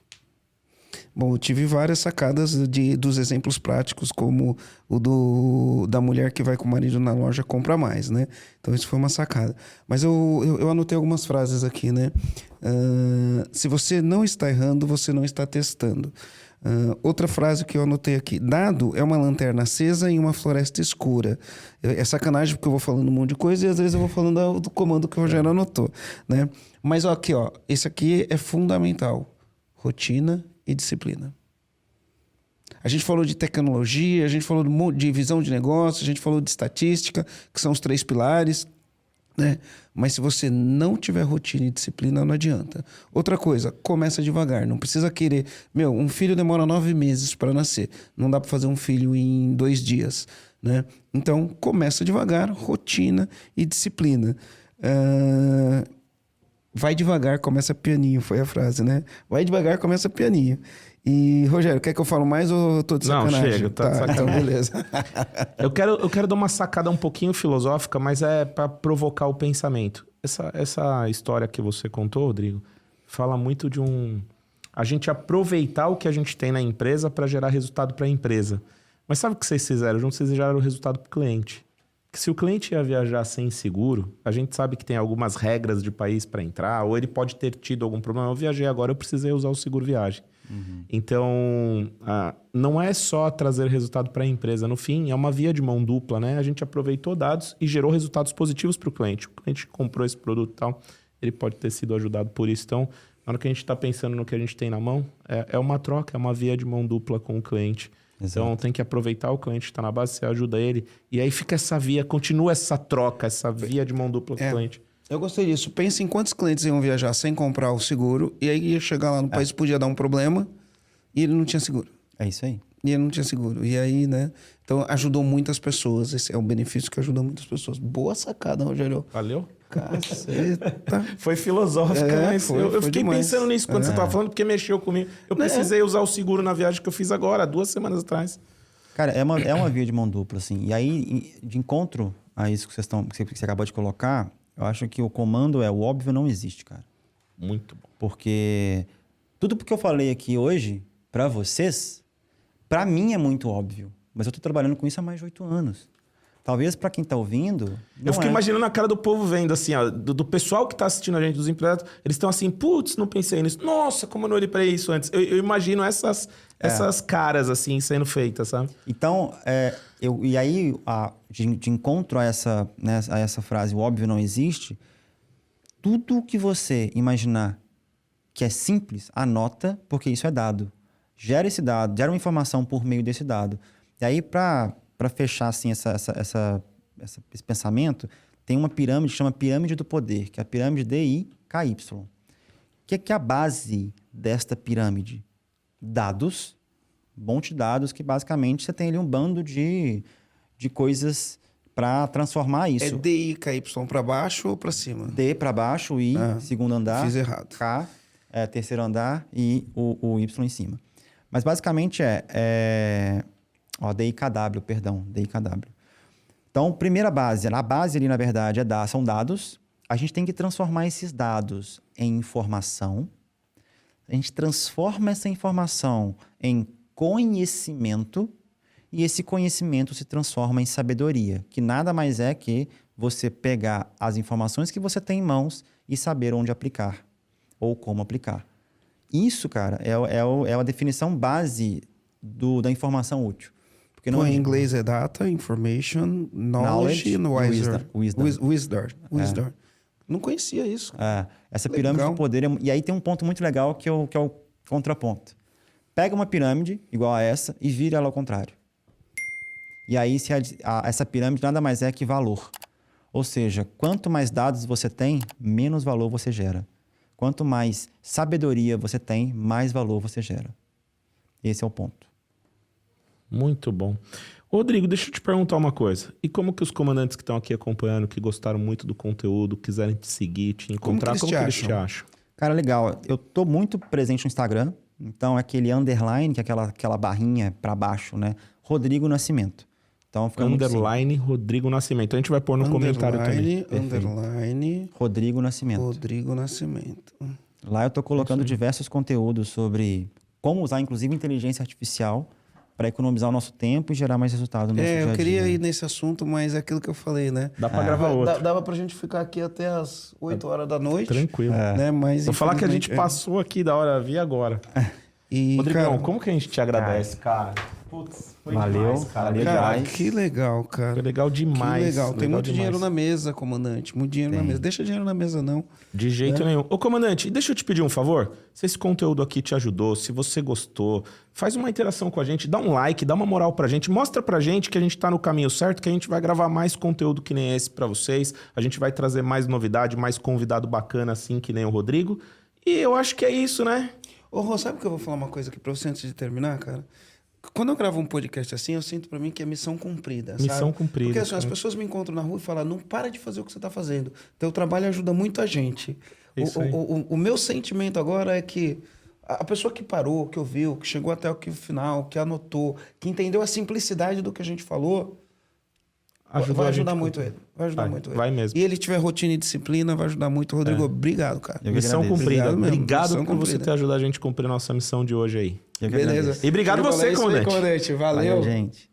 Bom, eu tive várias sacadas dos exemplos práticos, como o da mulher que vai com o marido na loja compra mais, né? Então isso foi uma sacada. Mas eu anotei algumas frases aqui, né? Se você não está errando, você não está testando. Outra frase que eu anotei aqui. Dado é uma lanterna acesa em uma floresta escura. É sacanagem porque eu vou falando um monte de coisa e às vezes eu vou falando do comando que o Rogério anotou, né? Mas ó, aqui, ó, esse aqui é fundamental. Rotina e disciplina. A gente falou de tecnologia, a gente falou de visão de negócio, a gente falou de estatística, que são os 3 pilares, né? Mas se você não tiver rotina e disciplina, não adianta. Outra coisa, começa devagar. Não precisa querer... um filho demora 9 meses para nascer. Não dá para fazer um filho em 2 dias, né? Então, começa devagar, rotina e disciplina. Vai devagar, começa pianinho, foi a frase, né? Vai devagar, começa pianinho. E, Rogério, quer que eu fale mais ou eu tô de sacanagem? Não, chega, tá de sacanagem. Então, beleza. Eu quero dar uma sacada um pouquinho filosófica, mas é para provocar o pensamento. Essa história que você contou, Rodrigo, fala muito de a gente aproveitar o que a gente tem na empresa para gerar resultado para a empresa. Mas sabe o que vocês fizeram? Vocês geraram o resultado para o cliente. Que se o cliente ia viajar sem seguro, a gente sabe que tem algumas regras de país para entrar, ou ele pode ter tido algum problema. Eu viajei agora, eu precisei usar o seguro viagem. Então, não é só trazer resultado para a empresa. No fim, é uma via de mão dupla, né? A gente aproveitou dados e gerou resultados positivos para o cliente. O cliente comprou esse produto e tal, ele pode ter sido ajudado por isso. Então, na hora que a gente está pensando no que a gente tem na mão, é uma troca, é uma via de mão dupla com o cliente. Exato. Então, tem que aproveitar o cliente que está na base, você ajuda ele. E aí fica essa via, continua essa troca, essa via de mão dupla com o cliente. Eu gostei disso. Pensa em quantos clientes iam viajar sem comprar o seguro e aí ia chegar lá no país, podia dar um problema e ele não tinha seguro. É isso aí. E ele não tinha seguro. E aí, né? Então, ajudou muitas pessoas. Esse é um benefício que ajuda muitas pessoas. Boa sacada, Rogério. Valeu? Caceta. Foi filosófica, mas eu fiquei pensando nisso quando você estava falando, porque mexeu comigo. Eu precisei usar o seguro na viagem que eu fiz agora, 2 semanas atrás. Cara, é uma via de mão dupla, assim. E aí, de encontro a isso que você acabou de colocar, eu acho que o comando o óbvio não existe, cara. Muito bom. Porque tudo que eu falei aqui hoje, para vocês, para mim é muito óbvio. Mas eu tô trabalhando com isso há mais de 8 anos. Talvez para quem tá ouvindo... Eu fico imaginando a cara do povo vendo, assim, ó, do pessoal que tá assistindo a gente, dos empregados, eles estão assim, putz, não pensei nisso. Nossa, como eu não olhei para isso antes. Eu imagino essas caras, assim, sendo feitas, sabe? Então, e aí, de encontro a essa frase, o óbvio não existe, tudo que você imaginar que é simples, anota, porque isso é dado. Gera esse dado, gera uma informação por meio desse dado. E aí, para fechar assim, esse pensamento, tem uma pirâmide que chama pirâmide do poder, que é a pirâmide DIKY. O que é a base desta pirâmide? Dados, monte de dados, que basicamente você tem ali um bando de coisas para transformar isso. É DIKY para baixo ou para cima? D para baixo, I, segundo andar. Fiz errado. K, terceiro andar e o Y em cima. Mas basicamente DIKW, perdão, DIKW. Então, primeira base, a base ali, na verdade, são dados. A gente tem que transformar esses dados em informação. A gente transforma essa informação em conhecimento e esse conhecimento se transforma em sabedoria, que nada mais é que você pegar as informações que você tem em mãos e saber onde aplicar ou como aplicar. Isso, cara, é a definição base da informação útil. Porque Em inglês é data, information, knowledge e wisdom. Não conhecia isso. Essa pirâmide do poder. E aí tem um ponto muito legal que é o contraponto. Pega uma pirâmide igual a essa e vira ela ao contrário. E aí essa pirâmide nada mais é que valor. Ou seja, quanto mais dados você tem, menos valor você gera. Quanto mais sabedoria você tem, mais valor você gera. Esse é o ponto. Muito bom. Rodrigo, deixa eu te perguntar uma coisa. E como que os comandantes que estão aqui acompanhando, que gostaram muito do conteúdo, quiserem te seguir, te encontrar, como que eles te acham? Cara, legal. Eu tô muito presente no Instagram. Então, é aquele underline, que é aquela barrinha para baixo, né? Rodrigo Nascimento. Então, fica underline Rodrigo Nascimento. A gente vai pôr no comentário também. Underline Rodrigo Nascimento. Rodrigo Nascimento. Lá eu tô colocando diversos conteúdos sobre como usar, inclusive, inteligência artificial para economizar o nosso tempo e gerar mais resultado no nosso dia a dia. Eu queria ir nesse assunto, mas é aquilo que eu falei, né? Dá para gravar outro. Dava pra gente ficar aqui até as 8 horas da noite. Tranquilo. Né? Mas, vou falar que a gente passou aqui da hora, vi agora. E, Rodrigão, cara, como que a gente te agradece, cara? Putz, foi demais, cara. Cara, que legal, cara. Foi legal demais. Que legal. Tem legal muito demais. dinheiro na mesa, comandante. Muito dinheiro na mesa. Deixa dinheiro na mesa, não. De jeito nenhum. Ô, comandante, deixa eu te pedir um favor. Se esse conteúdo aqui te ajudou, se você gostou, faz uma interação com a gente, dá um like, dá uma moral pra gente, mostra pra gente que a gente tá no caminho certo, que a gente vai gravar mais conteúdo que nem esse pra vocês. A gente vai trazer mais novidade, mais convidado bacana assim que nem o Rodrigo. E eu acho que é isso, né? Ô, Rô, sabe que eu vou falar uma coisa aqui pra você antes de terminar, cara? Quando eu gravo um podcast assim, eu sinto pra mim que é missão cumprida, sabe? Missão cumprida. Porque assim, as pessoas me encontram na rua e falam, não para de fazer o que você tá fazendo. Teu trabalho ajuda muito a gente. O meu sentimento agora é que a pessoa que parou, que ouviu, que chegou até o final, que anotou, que entendeu a simplicidade do que a gente falou, vai ajudar muito ele. Vai ajudar muito ele. Vai mesmo. E ele tiver rotina e disciplina, vai ajudar muito. Rodrigo, obrigado, cara. Missão cumprida. Obrigado por você ter ajudado a gente a cumprir a nossa missão de hoje aí. Beleza. E obrigado você, comandante. Valeu, gente.